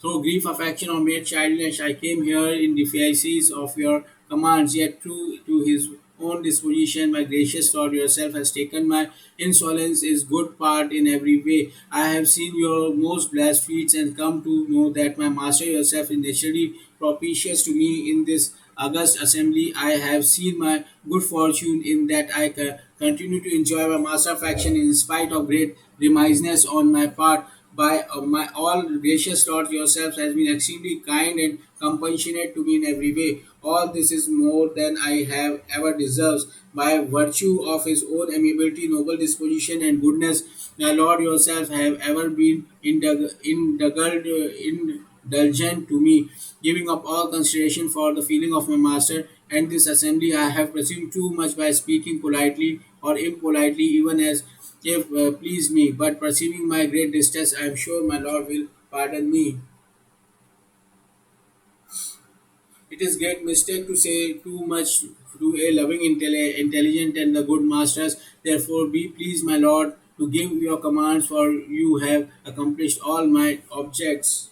Through grief, affection, or mere childishness, I came here in defiance of your commands. Yet, true to his own disposition, my gracious Lord yourself has taken my insolence, is good part in every way. I have seen your most blessed feats and come to know that my Master yourself is naturally propitious to me in this august assembly. I have seen my good fortune in that I continue to enjoy my master faction in spite of great reminiscence on my part. By my all gracious Lord yourself has been extremely kind and compassionate to me in every way. All this is more than I have ever deserved. By virtue of his own amiability, noble disposition, and goodness, my Lord yourself have ever been indulgent to me, giving up all consideration for the feeling of my master. And this assembly I have presumed too much by speaking politely or impolitely, even as if please me, but perceiving my great distress, I am sure my Lord will pardon me. It is great mistake to say too much to a loving, intelligent, and the good masters. Therefore, be pleased, my Lord, to give your commands, for you have accomplished all my objects.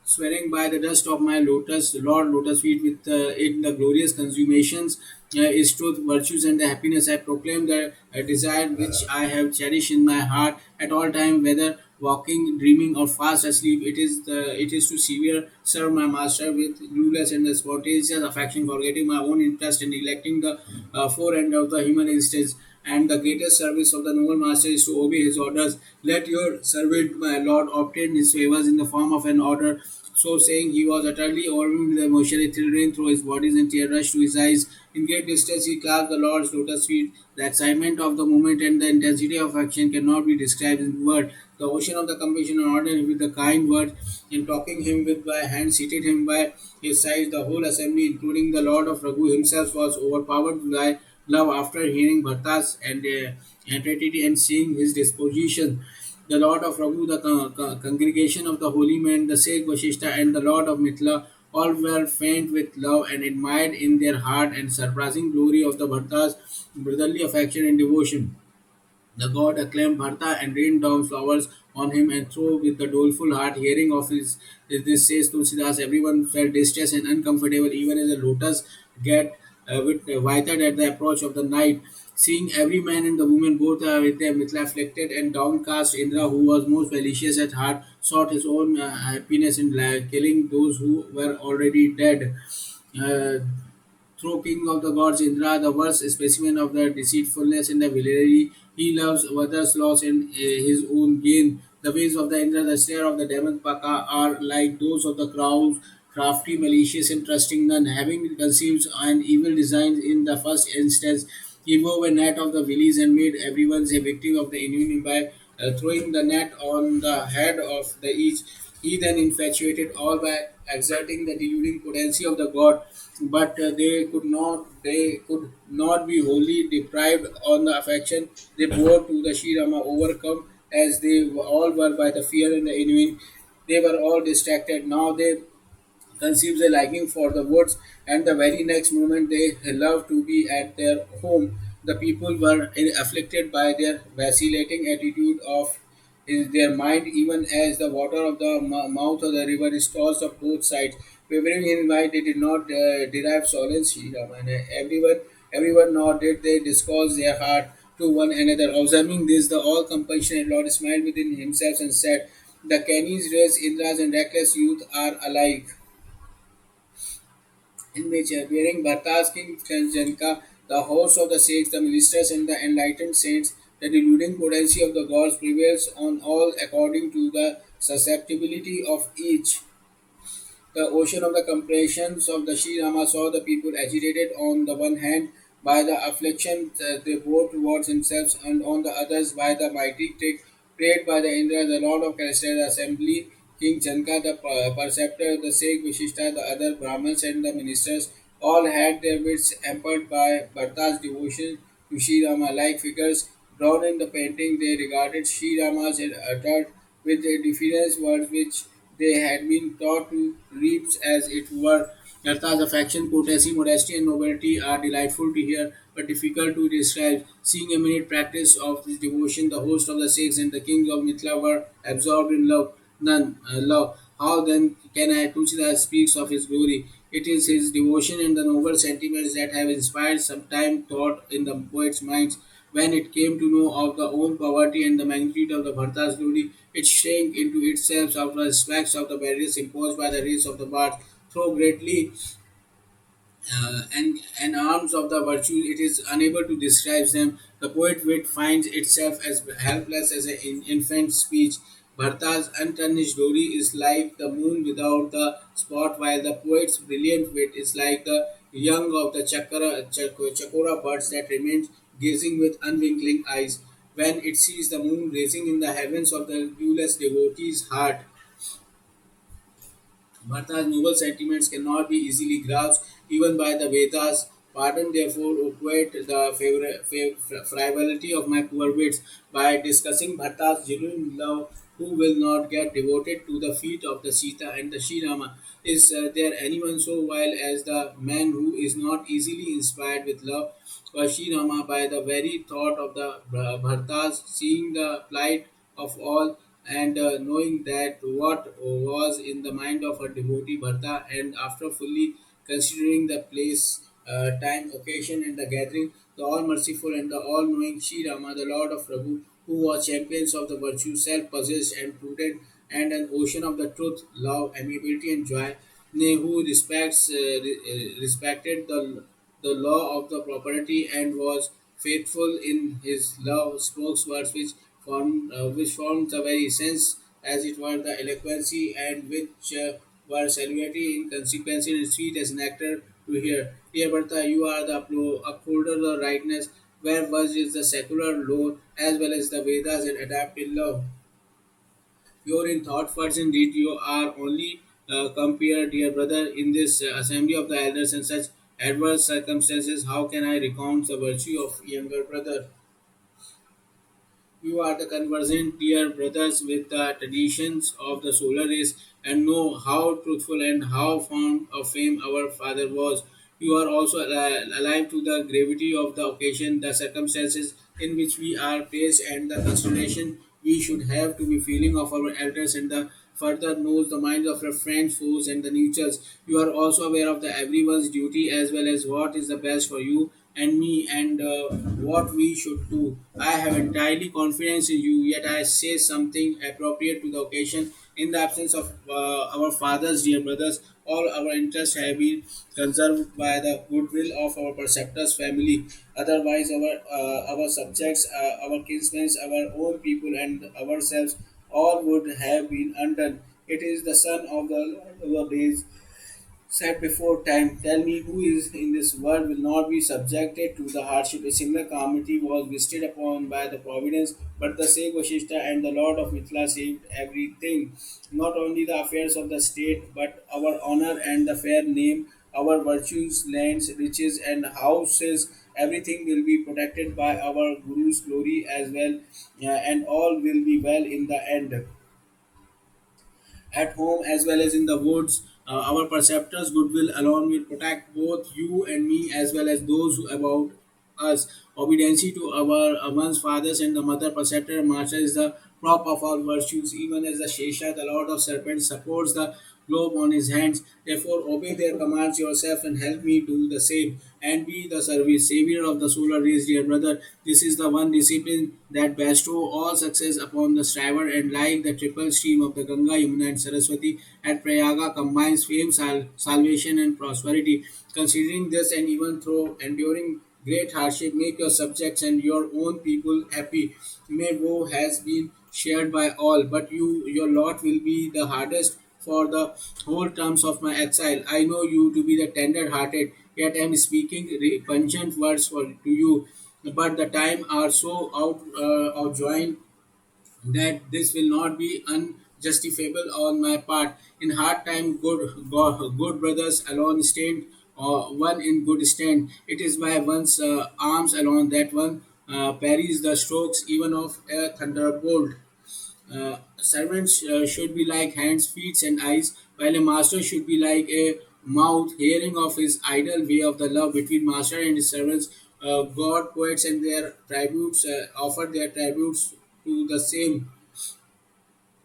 Swearing by the dust of my lotus feet with in the glorious consummations, is truth, virtues, and the happiness. I proclaim the desire which I have cherished in my heart at all time, whether walking, dreaming, or fast asleep. It is to serve my master with ruthless and the spontaneous affection, forgetting my own interest and neglecting the forend of the human existence. And the greatest service of the noble master is to obey his orders. Let your servant, my Lord, obtain his favors in the form of an order. So saying, he was utterly overwhelmed with emotion. A thrill ran through his body and tears rushed to his eyes. In great distress, he clasped the Lord's lotus feet. The excitement of the moment and the intensity of action cannot be described in words. The ocean of the compassion and order with the kind words, in talking him with by hand, seated him by his side. The whole assembly, including the Lord of Raghu himself, was overpowered by love after hearing Bharta's entreaty and seeing his disposition. The Lord of Raghu, the congregation of the holy men, the sage Vashishta, and the Lord of Mithila, all were faint with love and admired in their heart and surpassing glory of the Bharta's brotherly affection and devotion. The god acclaimed Bharta and rained down flowers on him, and through with the doleful heart, hearing of this says Tulsidas, everyone felt distressed and uncomfortable, even as a lotus get withered at the approach of the night. Seeing every man and the woman both with their Mithila afflicted and downcast, Indra, who was most malicious at heart, sought his own happiness in killing those who were already dead. Uh, through king of the gods, Indra, the worst specimen of the deceitfulness and the villainy, he loves others' loss and his own gain. The ways of the Indra, the snare of the demon Paka, are like those of the crowd, crafty, malicious, and trusting none. Having conceived an evil design in the first instance, he wove a net of the willies and made everyone a victim of the enemy by throwing the net on the head of the each. He then infatuated all by exerting the deluding potency of the god, but they could not be wholly deprived on the affection they bore to the Sri Rama, overcome as they all were by the fear and the envy. They were all distracted. Now they conceives a liking for the woods, and the very next moment they love to be at their home. The people were afflicted by their vacillating attitude of in their mind, even as the water of the mouth of the river is tossed of both sides. Quivering in mind, they did not derive solace, Sri Ram, and everyone nor did they discourse their heart to one another. Observing this, the all compassionate Lord smiled within himself and said, "The Canis race, Indras, and reckless youth are alike in nature, bearing Bharta's king Janka, the host of the saints, the ministers, and the enlightened saints, the deluding potency of the gods prevails on all according to the susceptibility of each. The ocean of the compressions of the Sri Rama saw the people agitated on the one hand by the affliction they bore towards themselves, and on the others by the mighty trick played by the Indra, the Lord of Calista, the assembly, King Janka, the preceptor, the Sheikh Vishishta, the other Brahmins, and the ministers, all had their wits hampered by Bharta's devotion to Sri Rama. Like figures drawn in the painting, they regarded Sri Rama and uttered with a defiance words which they had been taught to reap as it were. Narta's affection, courtesy, modesty, and nobility are delightful to hear but difficult to describe. Seeing a minute practice of this devotion, the host of the Sikhs and the kings of Mithila were absorbed in love. How then can I Tulsidas speaks of his glory? It is his devotion and the noble sentiments that have inspired sometime thought in the poet's minds. When it came to know of the own poverty and the magnitude of the Bharta's glory, it shrank into itself out of the aspects of the barriers imposed by the race of the Bharts. Though greatly and arms of the virtue, it is unable to describe them. The poet wit finds itself as helpless as an infant speech. Bharta's untarnished glory is like the moon without the spot, while the poet's brilliant wit is like the young of the chakora birds that remains gazing with unwinking eyes when it sees the moon rising in the heavens of the viewless devotee's heart. Bharta's noble sentiments cannot be easily grasped even by the Vedas. Pardon, therefore, O poet, the frivolity of my poor wits by discussing Bharta's genuine love. Who will not get devoted to the feet of the Sita and the Sri Rama? Is there anyone so vile as the man who is not easily inspired with love for Sri Rama by the very thought of the Bhartas, seeing the plight of all and knowing that what was in the mind of a devotee Bharta, and after fully considering the place, time, occasion, and the gathering, the all merciful and the all knowing Sri Rama, the Lord of Prabhu, who was champions of the virtue, self possessed and prudent, and an ocean of the truth, love, amiability, and joy, nay, who respected the law of the property and was faithful in his love, spoke words which formed the very sense, as it were, the eloquency, and which were salutary in consequence and sweet as nectar to hear. Dear Bharta, you are the upholder of the rightness, where was is the secular law as well as the Vedas and adapted law. Pure in thought, words, and deed, you are only compared, dear brother, in this assembly of the elders and such adverse circumstances. How can I recount the virtue of younger brother? You are the conversant, dear brothers, with the traditions of the solar race and know how truthful and how fond of fame our father was. You are also alive to the gravity of the occasion, the circumstances in which we are placed, and the consideration we should have to be feeling of our elders, and the further knows the minds of our friends, foes, and the neutrals. You are also aware of the everyone's duty as well as what is the best for you and me, and what we should do. I have entirely confidence in you, yet I say something appropriate to the occasion. In the absence of our fathers, dear brothers, all our interests have been conserved by the goodwill of our preceptors' family. Otherwise, our subjects, our kinsmen, our own people, and ourselves all would have been undone. It is the Son of the Lord of the days said before time, tell me who is in this world will not be subjected to the hardship. A similar calamity was visited upon by the providence, but the same Vashishta and the Lord of Mithila saved everything. Not only the affairs of the state, but our honor and the fair name, our virtues, lands, riches, and houses. Everything will be protected by our Guru's glory as well, and all will be well in the end at home as well as in the woods. Our preceptor's goodwill alone will protect both you and me as well as those about us. Obedience to our one's fathers and the mother preceptor and master is the prop of our virtues, even as the Shesha, the Lord of Serpents, supports the globe on his hands. Therefore, obey their commands yourself and help me do the same and be the service. Savior of the solar race, dear brother, this is the one discipline that bestow all success upon the striver, and like the triple stream of the Ganga, Yamuna, and Saraswati at Prayaga combines fame, salvation, and prosperity. Considering this, and even through enduring great hardship, make your subjects and your own people happy. May woe has been shared by all, but your lot will be the hardest for the whole terms of my exile. I know you to be the tender-hearted, yet I am speaking pungent words to you. But the time are so outjoined that this will not be unjustifiable on my part. In hard time, good brothers alone stand, or one in good stand. It is by one's arms alone that one parries the strokes even of a thunderbolt. Servants should be like hands, feet, and eyes, while a master should be like a mouth, hearing of his idle way of the love between master and his servants. God, poets, and their tributes offer their tributes to the same.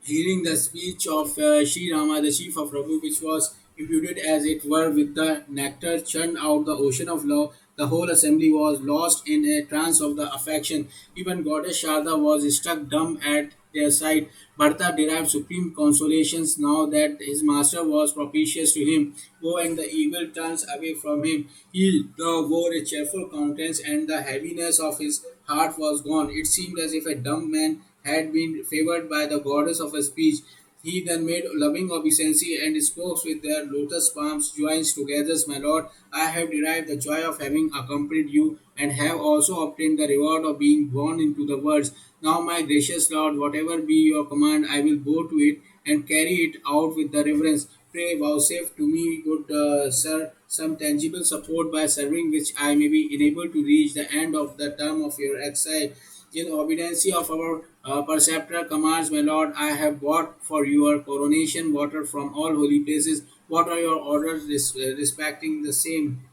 Hearing the speech of Shri Rama, the chief of Raghu, which was imbued as it were with the nectar churned out the ocean of love, the whole assembly was lost in a trance of the affection. Even Goddess Sharda was struck dumb at their sight. Bharata derived supreme consolations now that his master was propitious to him. Woe and the evil turns away from him. He now wore a cheerful countenance, and the heaviness of his heart was gone. It seemed as if a dumb man had been favored by the goddess of a speech. He then made loving obeisance and spoke with their lotus palms joined together, my lord. I have derived the joy of having accompanied you and have also obtained the reward of being born into the worlds. Now, my gracious lord, whatever be your command, I will go to it and carry it out with the reverence. Pray vouchsafe to me, good sir, some tangible support by serving which I may be enabled to reach the end of the term of your exile. In obedience of our preceptor commands, my lord, I have bought for your coronation water from all holy places. What are your orders respecting the same?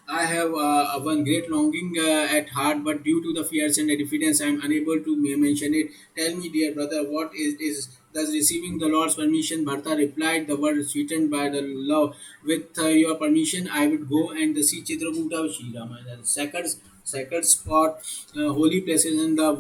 I have one great longing at heart, but due to the fears and the diffidence, I am unable to mention it. Tell me, dear brother, what is thus receiving the Lord's permission? Bharata replied, the word sweetened by the love. With your permission, I would go and see Chitrakuta Shri Rama. The sacred spot, holy places and the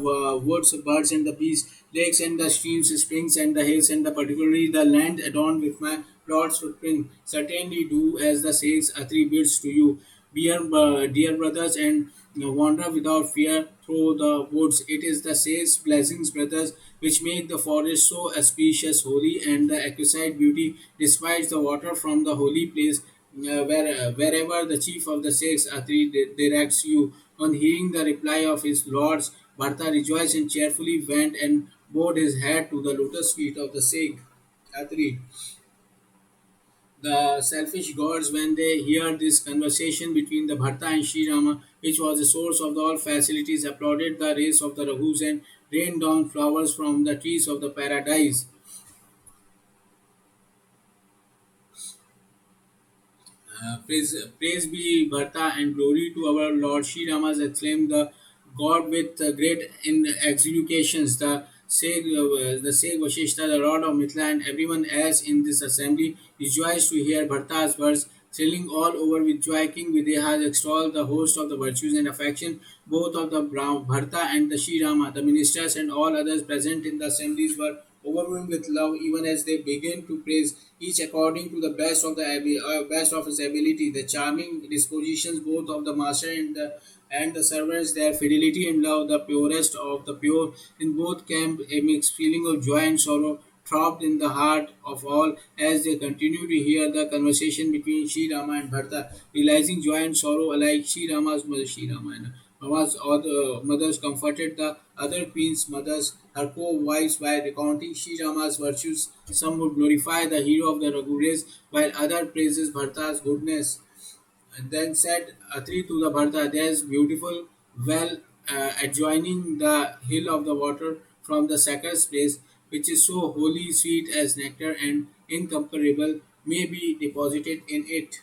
woods, birds and the bees, lakes and the streams, springs and the hills, and the particularly the land adorned with my Lord's footprint. Certainly do as the says Atri bids to you. Dear brothers, and wander without fear through the woods. It is the sage blessings, brothers, which make the forest so auspicious, holy, and the exquisite beauty, despite the water from the holy place, wherever the chief of the six Atri directs you. On hearing the reply of his lords, Bharata rejoiced and cheerfully went and bowed his head to the lotus feet of the Sikh Atri. The selfish gods, when they heard this conversation between the Bharta and Sri Rama, which was the source of all facilities, applauded the race of the Raghus and rained down flowers from the trees of the paradise. Praise be Bharta and glory to our Lord. Sri Ramas exclaimed the God with great in executions. The Sage Vashishta, the Lord of Mithila, and everyone else in this assembly rejoiced to hear Bharta's words, thrilling all over with joy. King Videha extolled the host of the virtues and affection, both of the Bharta and the Sri Rama. The ministers and all others present in the assemblies were overwhelmed with love, even as they began to praise each according to the best of his ability. The charming dispositions both of the master and the servants, their fidelity and love, the purest of the pure. In both camp, a mixed feeling of joy and sorrow throbbed in the heart of all as they continued to hear the conversation between Sri Rama and Bharata, realizing joy and sorrow alike. Sri Rama's mother, Sri Ramayana. Mama's other mothers comforted the other queen's mothers, her co-wives, by recounting Sri Rama's virtues. Some would glorify the hero of the Raghu race, while other praises Bharata's goodness. And then said Atri to the Bharata, there is beautiful well adjoining the hill of the water from the sacred place, which is so holy, sweet as nectar, and incomparable. may be deposited in it.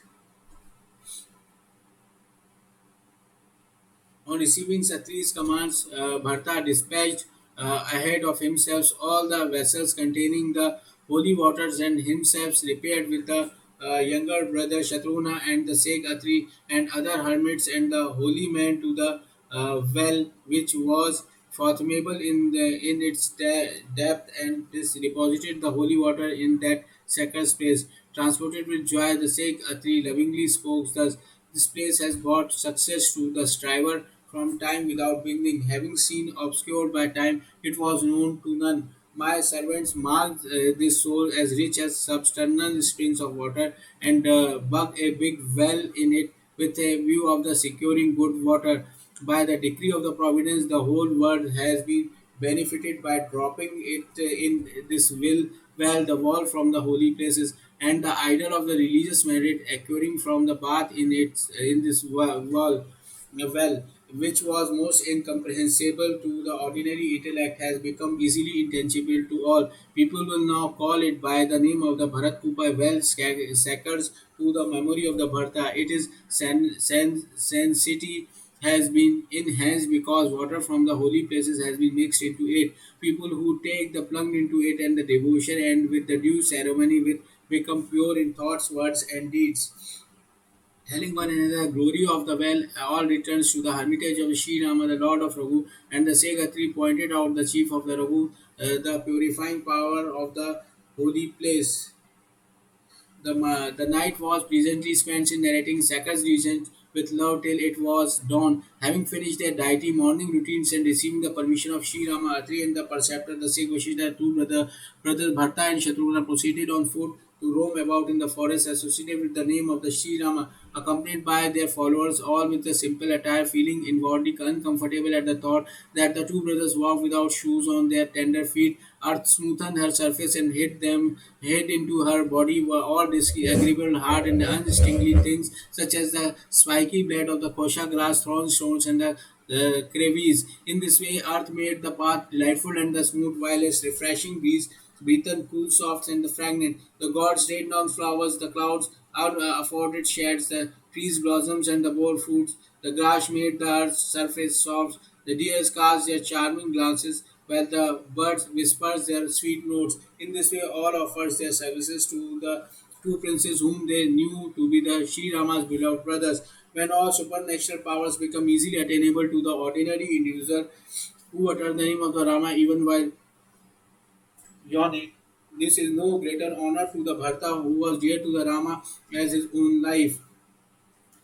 On receiving Satri's commands, Bharta dispatched ahead of himself all the vessels containing the holy waters and himself repaired with the younger brother Shatruna and the Sheikh Atri and other hermits and the holy man to the well which was fathomable in its depth and this deposited the holy water in that sacred place. Transported with joy, the Sheikh Atri lovingly spoke thus. This place has brought success to the striver from time without beginning. Having seen obscured by time, it was known to none. My servants marked this soul as rich as substernal springs of water and dug a big well in it with a view of the securing good water. By the decree of the providence, the whole world has been benefited by dropping it in this well the wall from the holy places and the idol of the religious merit occurring from the bath in this wall well, which was most incomprehensible to the ordinary intellect, has become easily intelligible to all. People will now call it by the name of the Bharat Kupa well sacres to the memory of the Bharata. It is sanctity has been enhanced because water from the holy places has been mixed into it. People who take the plunge into it and the devotion and with the due ceremony will become pure in thoughts, words, and deeds. Telling one another the glory of the well, all returns to the hermitage of Shri Rama, the Lord of Raghu, and the Segatri pointed out the chief of the Raghu, the purifying power of the holy place. The night was pleasantly spent in narrating Sakar's region with love till it was dawn. Having finished their deity morning routines and receiving the permission of Sri Rama, Atri and the preceptor, the Sikh Vashishta, brothers Bharta and Shatrugna proceeded on foot to roam about in the forest associated with the name of the Sri Rama, accompanied by their followers, all with a simple attire, feeling inwardly uncomfortable at the thought that the two brothers walked without shoes on their tender feet. Earth smoothened her surface and hid them head into her body were all disagreeable, hard and unstingly things such as the spiky blade of the kosha grass, thorn stones, and the crevice. In this way, earth made the path delightful and the smooth, while a refreshing breeze breathed cool, soft, and the fragrant. The gods rained down flowers, the clouds afforded shades, the trees blossoms, and the bore fruits. The grass made the earth's surface soft. The deers cast their charming glances, while the birds whispers their sweet notes. In this way, all offers their services to the two princes whom they knew to be the Sri Rama's beloved brothers. When all supernatural powers become easily attainable to the ordinary individual who utter the name of the Rama even while yawning, this is no greater honor to the Bharata who was dear to the Rama as his own life.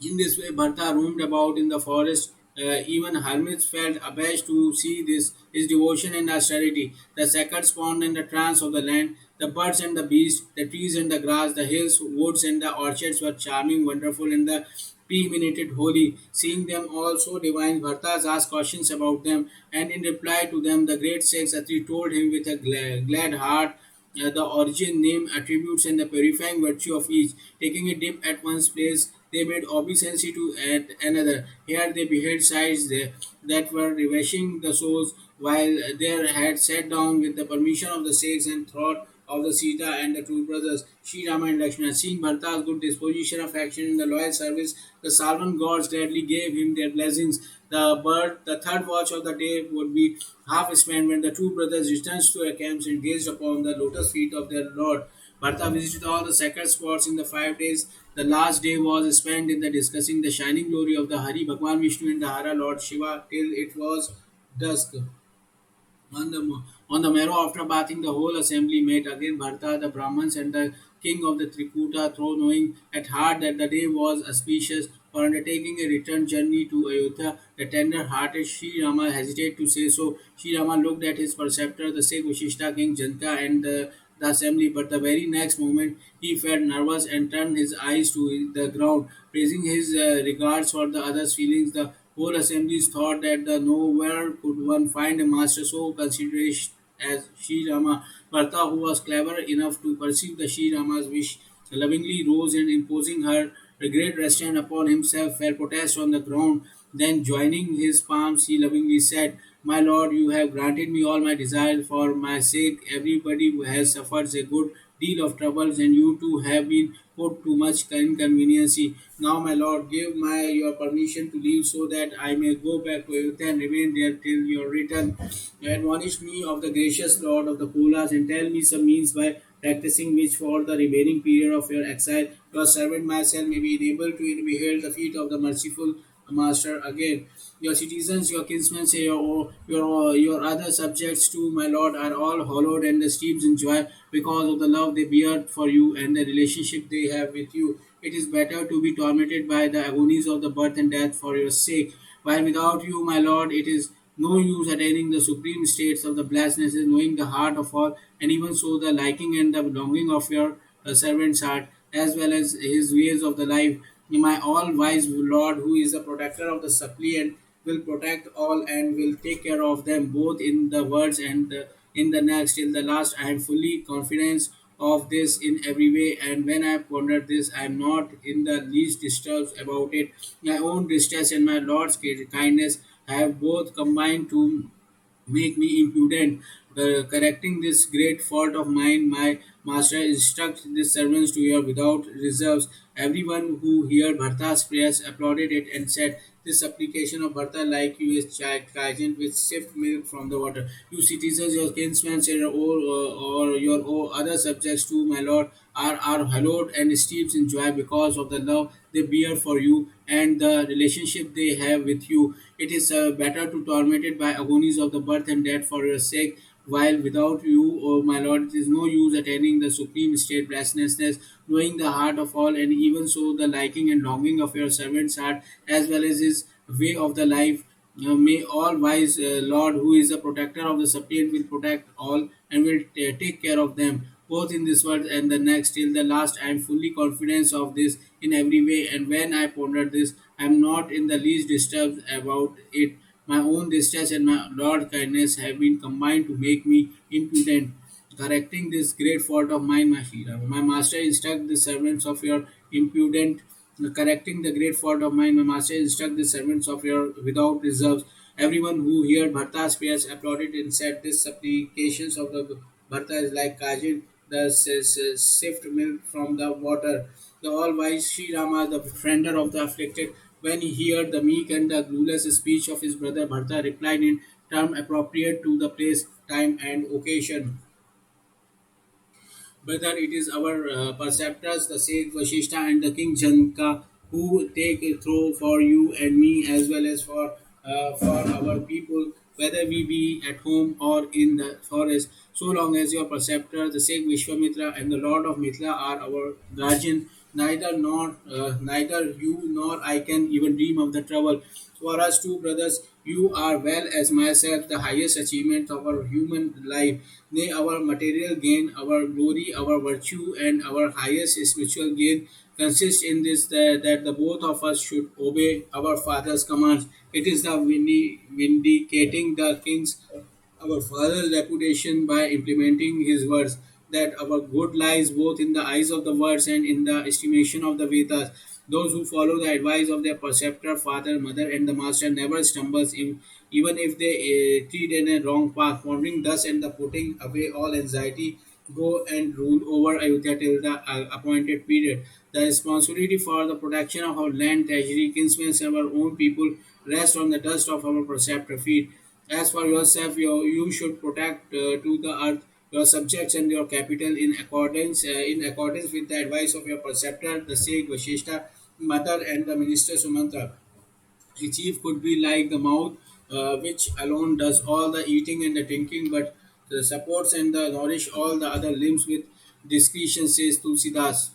In this way, Bharta roamed about in the forest. Even hermits felt abashed to see this his devotion and austerity. The sacred pond and the trance of the land, the birds and the beasts, the trees and the grass, the hills, woods and the orchards were charming, wonderful, and the preeminent holy. Seeing them all so divine, Bhartas asked questions about them, and in reply to them, the great Sheikh Satri told him with a glad heart the origin, name, attributes, and the purifying virtue of each. Taking a dip at one's place, they made obeisance to at another. Here they beheld sights that were ravishing the souls, while they had sat down with the permission of the Sikhs and thought of the Sita and the two brothers, Sri Rama and Lakshmana. Seeing Bharata's good disposition of action in the loyal service, the Salvan gods gladly gave him their blessings. The third watch of the day would be half spent when the two brothers returned to their camps and gazed upon the lotus feet of their Lord. Bharata visited all the sacred spots in the 5 days. The last day was spent in the discussing the shining glory of the Hari, Bhagwan Vishnu and the Hara Lord Shiva till it was dusk. On the marrow, after bathing, the whole assembly met again. Bharata, the Brahmins, and the king of the Trikuta, through knowing at heart that the day was auspicious for undertaking a return journey to Ayodhya. The tender-hearted Sri Rama hesitated to say so. Sri Rama looked at his preceptor, the Sikh Vashishta King Janka, and the assembly, but the very next moment he felt nervous and turned his eyes to the ground, praising his regards for the others' feelings. The whole assembly thought that the nowhere could one find a master so considerate as Sri Rama. Bharata, who was clever enough to perceive the Sri Rama's wish, lovingly rose and imposing her great restraint upon himself, fell protest on the ground. Then, joining his palms, he lovingly said, "My Lord, you have granted me all my desires for my sake. Everybody who has suffered a good deal of troubles, and you too have been put to much inconvenience. Now, my lord, give my your permission to leave so that I may go back to Ayodhya and remain there till your return. Admonish me of the gracious Lord of the Polas and tell me some means by practicing which for the remaining period of your exile, your servant myself may be enabled to behold the feet of the merciful Master again. Your citizens, your kinsmen, say your other subjects too, my lord, are all hallowed and the streams in joy because of the love they bear for you and the relationship they have with you. It is better to be tormented by the agonies of the birth and death for your sake, while without you, my lord, it is no use attaining the supreme states of the blessedness, knowing the heart of all, and even so the liking and the longing of your servant's heart, as well as his ways of the life. My all wise Lord, who is the protector of the suppliant, will protect all and will take care of them both in the words and in the next till the last. I am fully confident of this in every way, and when I ponder this, I am not in the least disturbed about it. My own distress and my Lord's kindness have both combined to make me impudent. Correcting this great fault of mine, my master instructs his servants to hear without reserves. Everyone who heard Bharta's prayers applauded it and said, this supplication of Bharta like you is child with sift milk from the water. You citizens, your kinsmen, or your other subjects too, my lord, are hallowed and steeped in joy because of the love they bear for you and the relationship they have with you. It is better to tormented by agonies of the birth and death for your sake, while without you, O my Lord, it is no use attaining the supreme state blessedness, knowing the heart of all, and even so the liking and longing of your servant's heart, as well as his way of the life. May all wise Lord, who is the protector of the suppliant, will protect all and will take care of them, both in this world and the next, till the last. I am fully confident of this in every way, and when I ponder this, I am not in the least disturbed about it. My own distress and my Lord kindness have been combined to make me impudent. Correcting this great fault of mine, my Shira. My master instruct the servants of your impudent. Correcting the great fault of mine, my master instruct the servants of your without reserves. Everyone who heard Bharta's prayers applauded and said, this supplications of the Bharta is like Kajin, the sift milk from the water. The all-wise Sri Rama, the friender of the afflicted, when he heard the meek and the clueless speech of his brother Bharta, replied in term appropriate to the place, time, and occasion. Whether it is our preceptors, the sage Vashishta and the king Janka, who take it through for you and me as well as for our people, whether we be at home or in the forest, so long as your preceptor, the sage Vishwamitra and the Lord of Mithila are our guardian, neither you nor I can even dream of the trouble. For us two brothers, you are well as myself the highest achievement of our human life. Nay, our material gain, our glory, our virtue, and our highest spiritual gain consist in this that the both of us should obey our father's commands. It is the vindicating the king's our father's reputation by implementing his words, that our good lies both in the eyes of the words and in the estimation of the Vedas. Those who follow the advice of their preceptor, father, mother, and the master never stumbles even if they tread in a wrong path, wandering thus and the putting away all anxiety, go and rule over Ayodhya till the appointed period. The responsibility for the protection of our land, treasury, kinsmen, and our own people rest on the dust of our preceptor feet. As for yourself, you should protect to the earth your subjects and your capital in accordance with the advice of your preceptor, the sage Vashishta, mother, and the minister Sumantra. A chief could be like the mouth, which alone does all the eating and the drinking, but supports and nourish all the other limbs with discretion, says Tulsidas.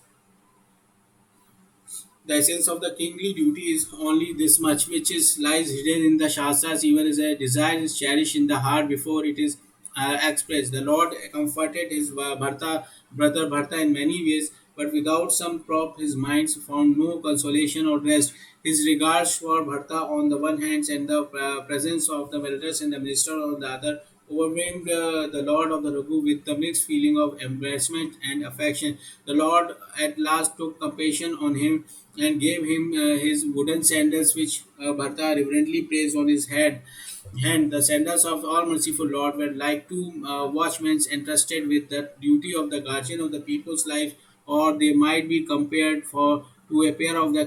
The essence of the kingly duty is only this much, which is lies hidden in the Shastras, even as a desire is cherished in the heart before it is expressed. The Lord comforted his brother Bharta in many ways, but without some prop, his mind found no consolation or rest. His regards for Bharta on the one hand and the presence of the elders and the minister on the other overwhelmed the Lord of the Raghu with the mixed feeling of embarrassment and affection. The Lord at last took compassion on him and gave him his wooden sandals, which Bharta reverently placed on his head. And the senders of all merciful Lord were like two watchmen entrusted with the duty of the guardian of the people's life, or they might be compared for to a pair of the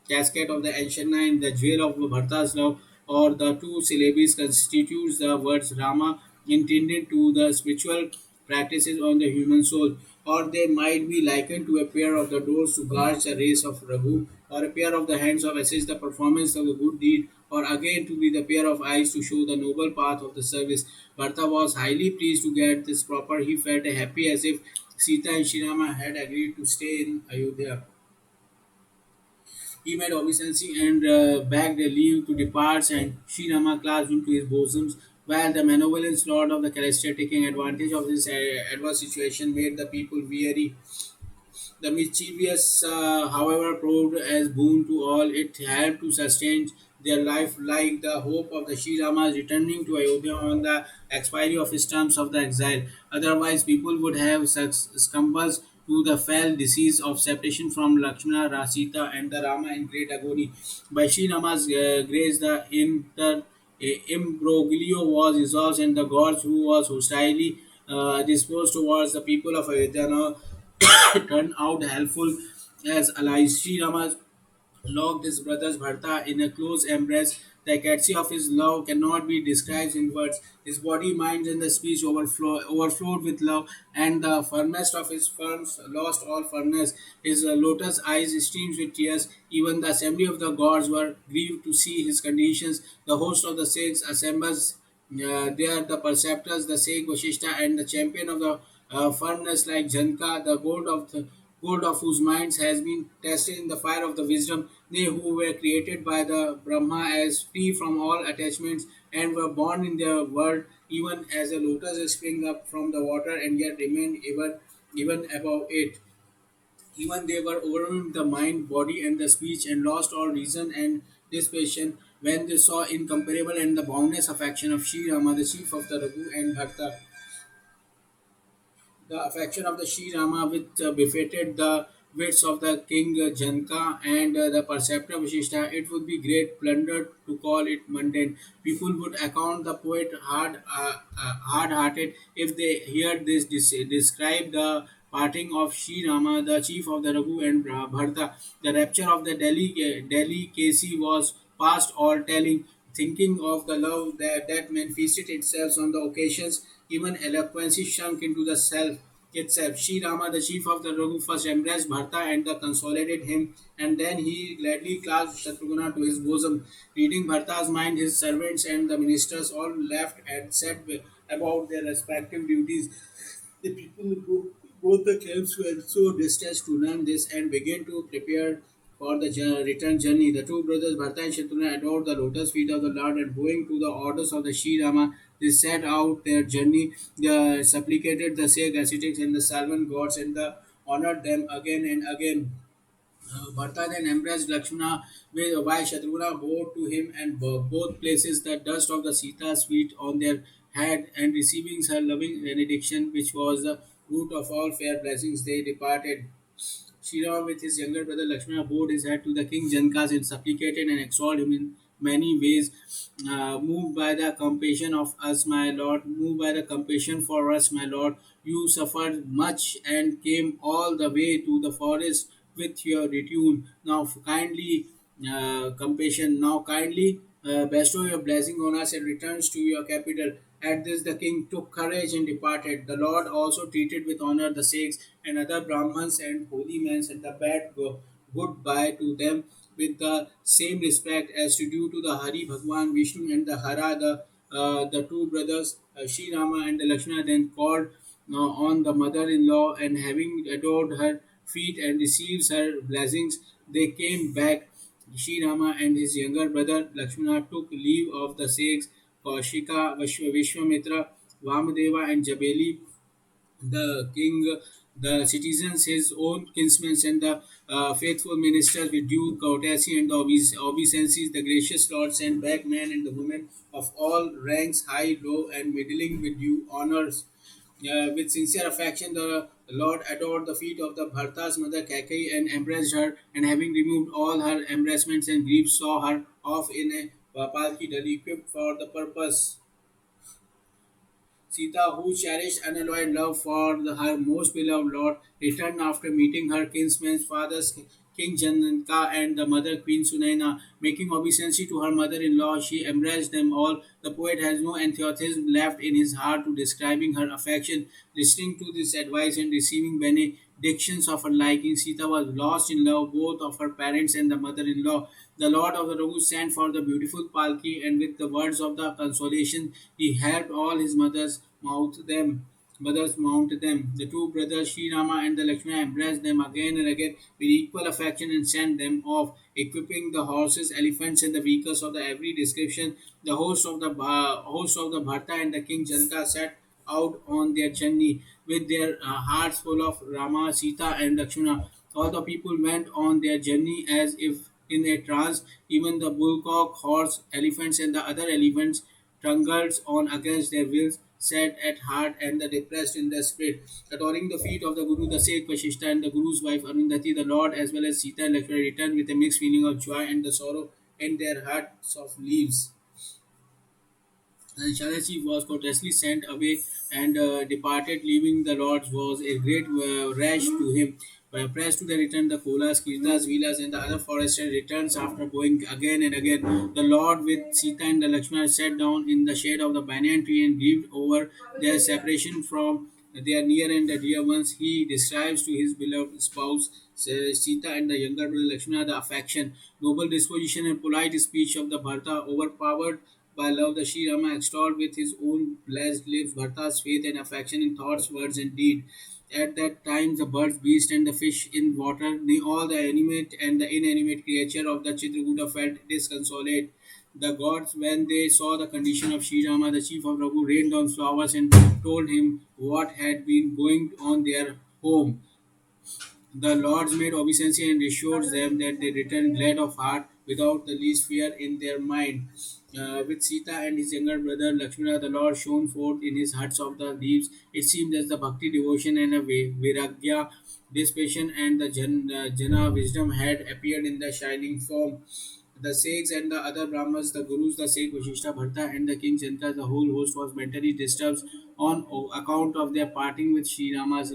casket of the ancient nine, the jewel of Bharta's love, or the two syllables constitutes the words Rama intended to the spiritual practices on the human soul, or they might be likened to a pair of the doors to guard the race of Raghu, or a pair of the hands of assist the performance of the good deed, or again to be the pair of eyes to show the noble path of the service. Bharata was highly pleased to get this proper. He felt happy as if Sita and Shirama had agreed to stay in Ayodhya. He made obeisance and begged a leave to depart, and Sri Rama clasped him to his bosom, while the malevolent lord of the Calestia, taking advantage of this adverse situation, made the people weary. The mischievous, however, proved as boon to all. It helped to sustain their life, like the hope of the Sri Rama's returning to Ayodhya on the expiry of his terms of the exile. Otherwise, people would have succumbed to the fell disease of separation from Lakshmana, Rasita, and the Rama in great agony. By Sri Rama's grace, the imbroglio was resolved, and the gods who was hostilely disposed towards the people of Ayodhya now turned out helpful as allies. Sri Rama locked his brother's Bharta in a close embrace. The ecstasy of his love cannot be described in words. His body, mind, and the speech overflowed with love, and the firmest of his firms lost all firmness. His lotus eyes streamed with tears. Even the assembly of the gods were grieved to see his conditions. The host of the saints assembles there, the preceptors, the Sheikh Vashishta, and the champion of the firmness like Janka, the gold of whose minds has been tested in the fire of the wisdom, they who were created by the Brahma as free from all attachments and were born in their world, even as a lotus spring up from the water and yet remained even above it. Even they were overwhelmed the mind, body, and the speech, and lost all reason and disposition when they saw incomparable and the boundless affection of Sri Rama, the chief of the Raghu and Bharta. The affection of the Sri Rama with befitted the wits of the king Janka and the perceptor Vishishta. It would be great plunder to call it mundane. People would account the poet hard-hearted if they heard this describe the parting of Sri Rama, the chief of the Raghu and Bharta. The rapture of the delicacy was past all telling. Thinking of the love that manifested itself on the occasions, even eloquence shrunk into the self itself. Sri Rama, the chief of the Raghu, first embraced Bharta and consolidated him, and then he gladly clasped Shatrugna to his bosom. Reading Bharta's mind, his servants and the ministers all left and set about their respective duties. The people who both the camps were so distressed to learn this and began to prepare for the return journey. The two brothers Bharata and Shatrugna adored the lotus feet of the Lord and bowing to the orders of the Sri Rama, they set out their journey. They supplicated the sage ascetics and the servant gods and honored them again and again. Bharata then embraced Lakshmana while Shatrugna bowed to him and both places the dust of the Sita's feet on their head and receiving her loving benediction, which was the root of all fair blessings, they departed. Shriram with his younger brother Lakshmana bowed his head to the king Jankas and supplicated and extolled him in many ways. Moved by the compassion of us, my lord, moved by the compassion for us, my lord, you suffered much and came all the way to the forest with your retinue. Now kindly compassion, now kindly bestow your blessing on us and returns to your capital. At this, the king took courage and departed. The Lord also treated with honor the Sikhs and other Brahmins and holy men and the bad goodbye to them with the same respect as to due to the Hari Bhagwan Vishnu and the Hara, the two brothers Sri Rama and the Lakshmana then called on the mother-in-law and having adored her feet and received her blessings, they came back. Sri Rama and his younger brother Lakshmana took leave of the sages Kaushika, Vishwamitra, Vamadeva, and Jabeli, the king, the citizens, his own kinsmen, and the faithful ministers with due courtesy and obeisances. The gracious Lord sent back men and the women of all ranks, high, low, and middling with due honors. With sincere affection, the Lord adored the feet of the Bharta's mother Kaikeyi and embraced her, and having removed all her embarrassments and griefs, saw her off in a palki duly equipped for the purpose. Sita, who cherished unalloyed love for her most beloved lord, returned after meeting her kinsman's fathers, King Janaka and the mother Queen Sunaina. Making obeisance to her mother-in-law, she embraced them all. The poet has no enthusiasm left in his heart to describing her affection. Listening to this advice and receiving benedictions of her liking, Sita was lost in love both of her parents and the mother-in-law. The Lord of the Raghu sent for the beautiful Palki, and with the words of the consolation, he helped all his mothers mount them. The two brothers Sri Rama and the Lakshmana embraced them again and again with equal affection and sent them off, equipping the horses, elephants, and the vehicles of the every description. The host of the Bharta and the King Janata set out on their journey with their hearts full of Rama, Sita, and Lakshmana. All the people went on their journey as if in a trance. Even the bullcock, horse, elephants, and the other elephants struggled on against their wills, sad at heart and the depressed in their spirit. Adoring the feet of the Guru, the Sheikh Vashishta, and the Guru's wife Arundhati, the Lord as well as Sita and Lakshmana returned with a mixed feeling of joy and the sorrow in their hearts of leaves. And Shadashi was courteously sent away and departed, leaving the lords was a great rash to him. Pressed to the return, the Kolas, Kirtas, Vilas, and the other foresters returns after going again and again. The Lord with Sita and the Lakshmana sat down in the shade of the banyan tree and grieved over their separation from their near and the dear ones. He describes to his beloved spouse Sita and the younger brother Lakshmana the affection, noble disposition, and polite speech of the Bharata overpowered by love, the Sri Rama extolled with his own blessed lips Bharta's faith and affection in thoughts, words, and deed. At that time, the birds, beasts, and the fish in water, nay, all the animate and the inanimate creature of the Chitrakuta felt disconsolate. The gods, when they saw the condition of Sri Rama, the chief of Raghu, rained down flowers and told him what had been going on their home. The lords made obeisance and assured them that they returned glad of heart without the least fear in their mind. With Sita and his younger brother Lakshmana, the Lord shone forth in his huts of the leaves. It seemed as the bhakti, devotion, and a viragya, dispassion, and the jana wisdom had appeared in the shining form. The Sikhs and the other Brahmins, the Gurus, the Sikh, Vashishta, Bharta, and the King Janka, the whole host was mentally disturbed on account of their parting with Sri Rama's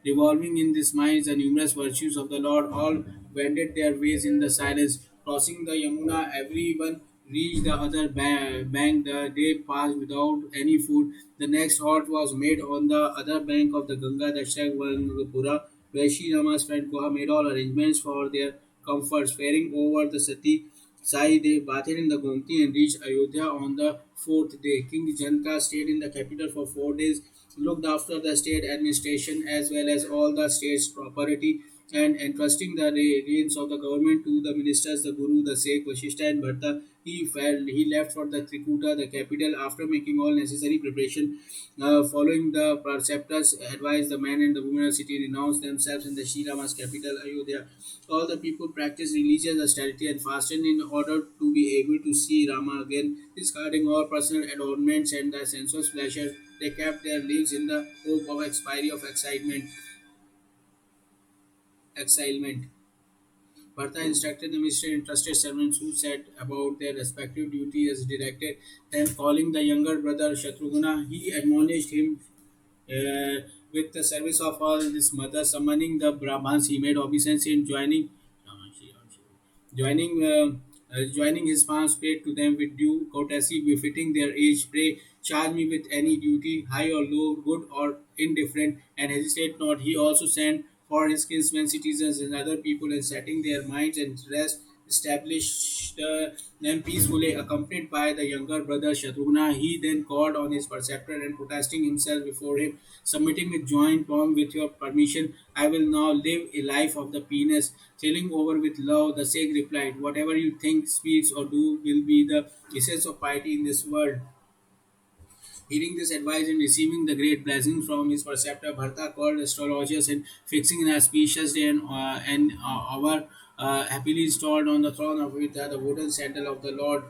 revolving in this minds the numerous virtues of the Lord. All wended their ways in the silence, crossing the Yamuna. Everyone reached the other bank. The day passed without any food. The next halt was made on the other bank of the Ganga, the Shagwanpura, where Sri Rama's friend Koha made all arrangements for their comforts. Faring over the Sati Sai, they bathed in the Gomti and reached Ayodhya on the fourth day. King Janka stayed in the capital for 4 days, looked after the state administration as well as all the state's property, and entrusting the reins of the government to the ministers, the Guru, the Sheikh, Vashishta, and Bharta. He left for the Trikuta, the capital, after making all necessary preparation. Following the preceptors' advice, the men and the women of the city renounced themselves in the Sri Rama's capital, Ayodhya. All the people practiced religious austerity and fasted in order to be able to see Rama again, discarding all personal adornments and the sensuous pleasure. They kept their lives in the hope of expiry of excitement. Bharta instructed the minister and trusted servants who set about their respective duty as directed. Then, calling the younger brother Shatrughna, he admonished him with the service of all this mother, summoning the Brahmans. He made obeisance in joining his palms, prayed to them with due courtesy befitting their age. Pray, charge me with any duty, high or low, good or indifferent, and hesitate not. He also sent for his kinsmen, citizens, and other people, and setting their minds and rest, established them peacefully, accompanied by the younger brother Shatrughna. He then called on his preceptor and protesting himself before him, submitting with joint palm, with your permission, I will now live a life of the penis. Thrilling over with love, the sage replied, whatever you think, speaks, or do will be the essence of piety in this world. Hearing this advice and receiving the great blessing from his preceptor, Bharta called astrologers and fixing an auspicious day and hour, happily installed on the throne of Vidya, the wooden sandal of the Lord.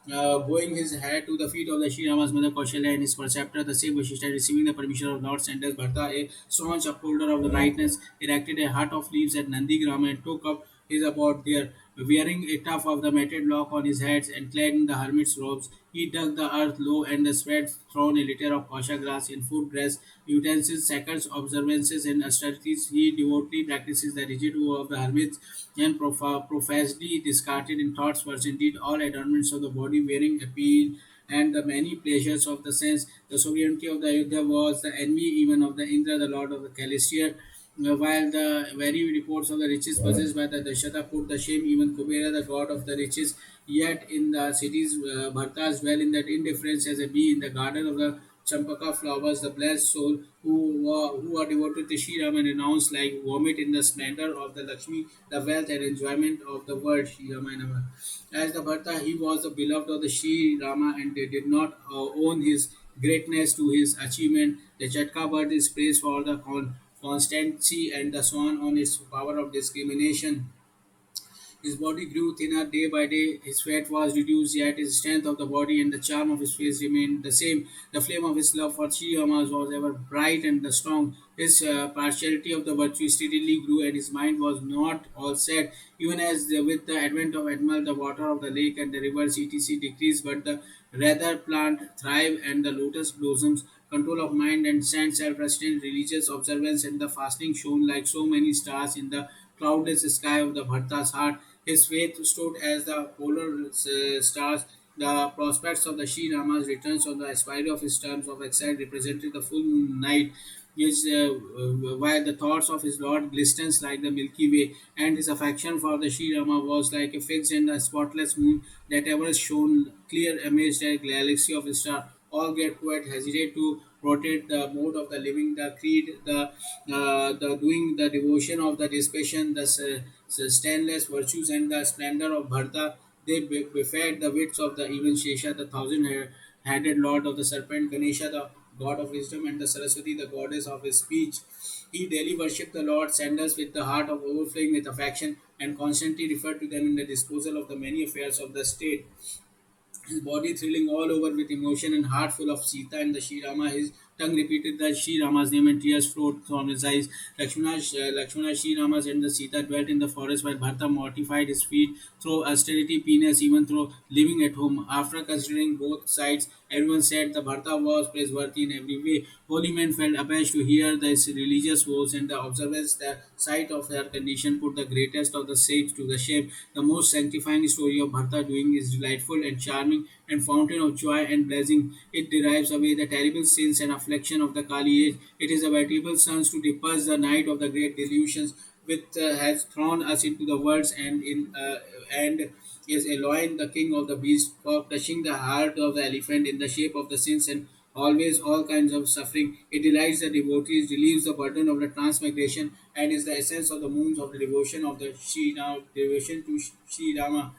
Bowing his head to the feet of the Sri Rama's mother Kaushalya and his preceptor, the Sikh Vashishta, receiving the permission of Lord Sanders, Bharta, a staunch upholder of the rightness, erected a hut of leaves at Nandigram and took up his abode there. Wearing a tuft of the matted lock on his head and clad in the hermit's robes, he dug the earth low and spread thrown a litter of pasha grass in food, dress, utensils, sacred observances, and austerities. He devotedly practices the rigid vow of the hermits and profusely discarded in thoughts was indeed all adornments of the body, wearing appeal and the many pleasures of the sense. The sovereignty of the Ayodhya was the envy even of the Indra, the lord of the Celestial. While the very reports of the riches possessed by the Dashata put the shame even Kubera, the god of the riches, yet in the cities Bhartas dwell in that indifference as a bee in the garden of the Champaka flowers, the blessed soul who are devoted to Shri Ram and renounced like vomit in the splendor of the Lakshmi, the wealth and enjoyment of the world. Shri Rama Nama. As the Bharta, he was the beloved of the Shri Rama and they did not own his greatness to his achievement. The Chatka bird is praised for the constancy and the swan on its power of discrimination. His body grew thinner day by day, his fat was reduced, yet his strength of the body and the charm of his face remained the same. The flame of his love for Sri Ramas was ever bright and strong. His partiality of the virtue steadily grew, and his mind was not all set. Even as with the advent of Admal, the water of the lake and the rivers etc. decreased, but the rather plant thrive and the lotus blossoms. Control of mind and sense, self-restraint, religious observance, and the fasting shone like so many stars in the cloudless sky of the Bharta's heart. His faith stood as the polar stars. The prospects of the Sri Rama's returns on the expiry of his terms of exile represented the full moon night. While the thoughts of his Lord glistens like the Milky Way, and his affection for the Sri Rama was like a fixed and a spotless moon that ever shone clear amidst a galaxy of stars. All great poets hesitate to rotate the mode of the living, the creed, the doing, the devotion of the dispassion, the stainless virtues, and the splendor of Bharta. They befed the wits of the even Shesha, the thousand-headed lord of the serpent, Ganesha, the god of wisdom, and the Saraswati, the goddess of his speech. He daily worshipped the Lord Sanders with the heart of overflowing with affection and constantly referred to them in the disposal of the many affairs of the state. His body thrilling all over with emotion and heart full of Sita and the Sri Rama. His tongue repeated the Sri Rama's name and tears flowed from his eyes. Lakshmana, Sri Ramas and the Sita dwelt in the forest while Bharata mortified his feet through austerity, penance, even through living at home. After considering both sides, everyone said the Bharata was praiseworthy in every way. Holy men felt abashed to hear this religious vows and the observance the sight of her condition put the greatest of the saints to the shame. The most sanctifying story of Bharata doing is delightful and charming and fountain of joy and blessing. It derives away the terrible sins and affliction of the Kali age. It is a veritable sun to disperse the night of the great delusions which has thrown us into the worlds and is Elohim, the king of the beast, for crushing the heart of the elephant in the shape of the sins and always all kinds of suffering. It delights the devotees, relieves the burden of the transmigration, and is the essence of the moons of the devotion of the devotion to Sri Rama.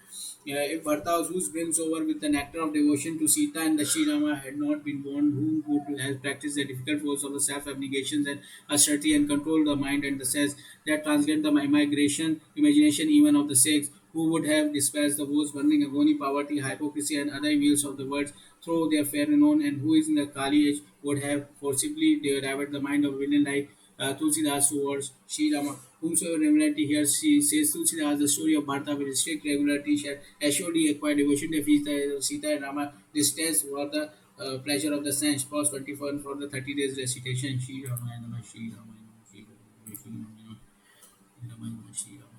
If Bharta, whose brims over with the nectar of devotion to Sita and the Sri Rama, had not been born, who would have practiced the difficult force of the self-abnegations and austerity and control the mind and the sense that transcend the imagination even of the sex, who would have dispelled the woes, burning agony, poverty, hypocrisy, and other evils of the world through their fair renown, and who is in the Kali age would have forcibly diverted the mind of women like Tulsidas towards Sri Rama. Whomsoever regularity hears, she says Tulsidas, the story of Bharata with strict regularity shall assuredly acquire devotion to Sita and Rama. This test for the pleasure of the sense. Pause 24 for the 30 days recitation. Shri Rama Nama Shri Rama Nama Shri Rama Shri Rama Shri Rama Shri Rama.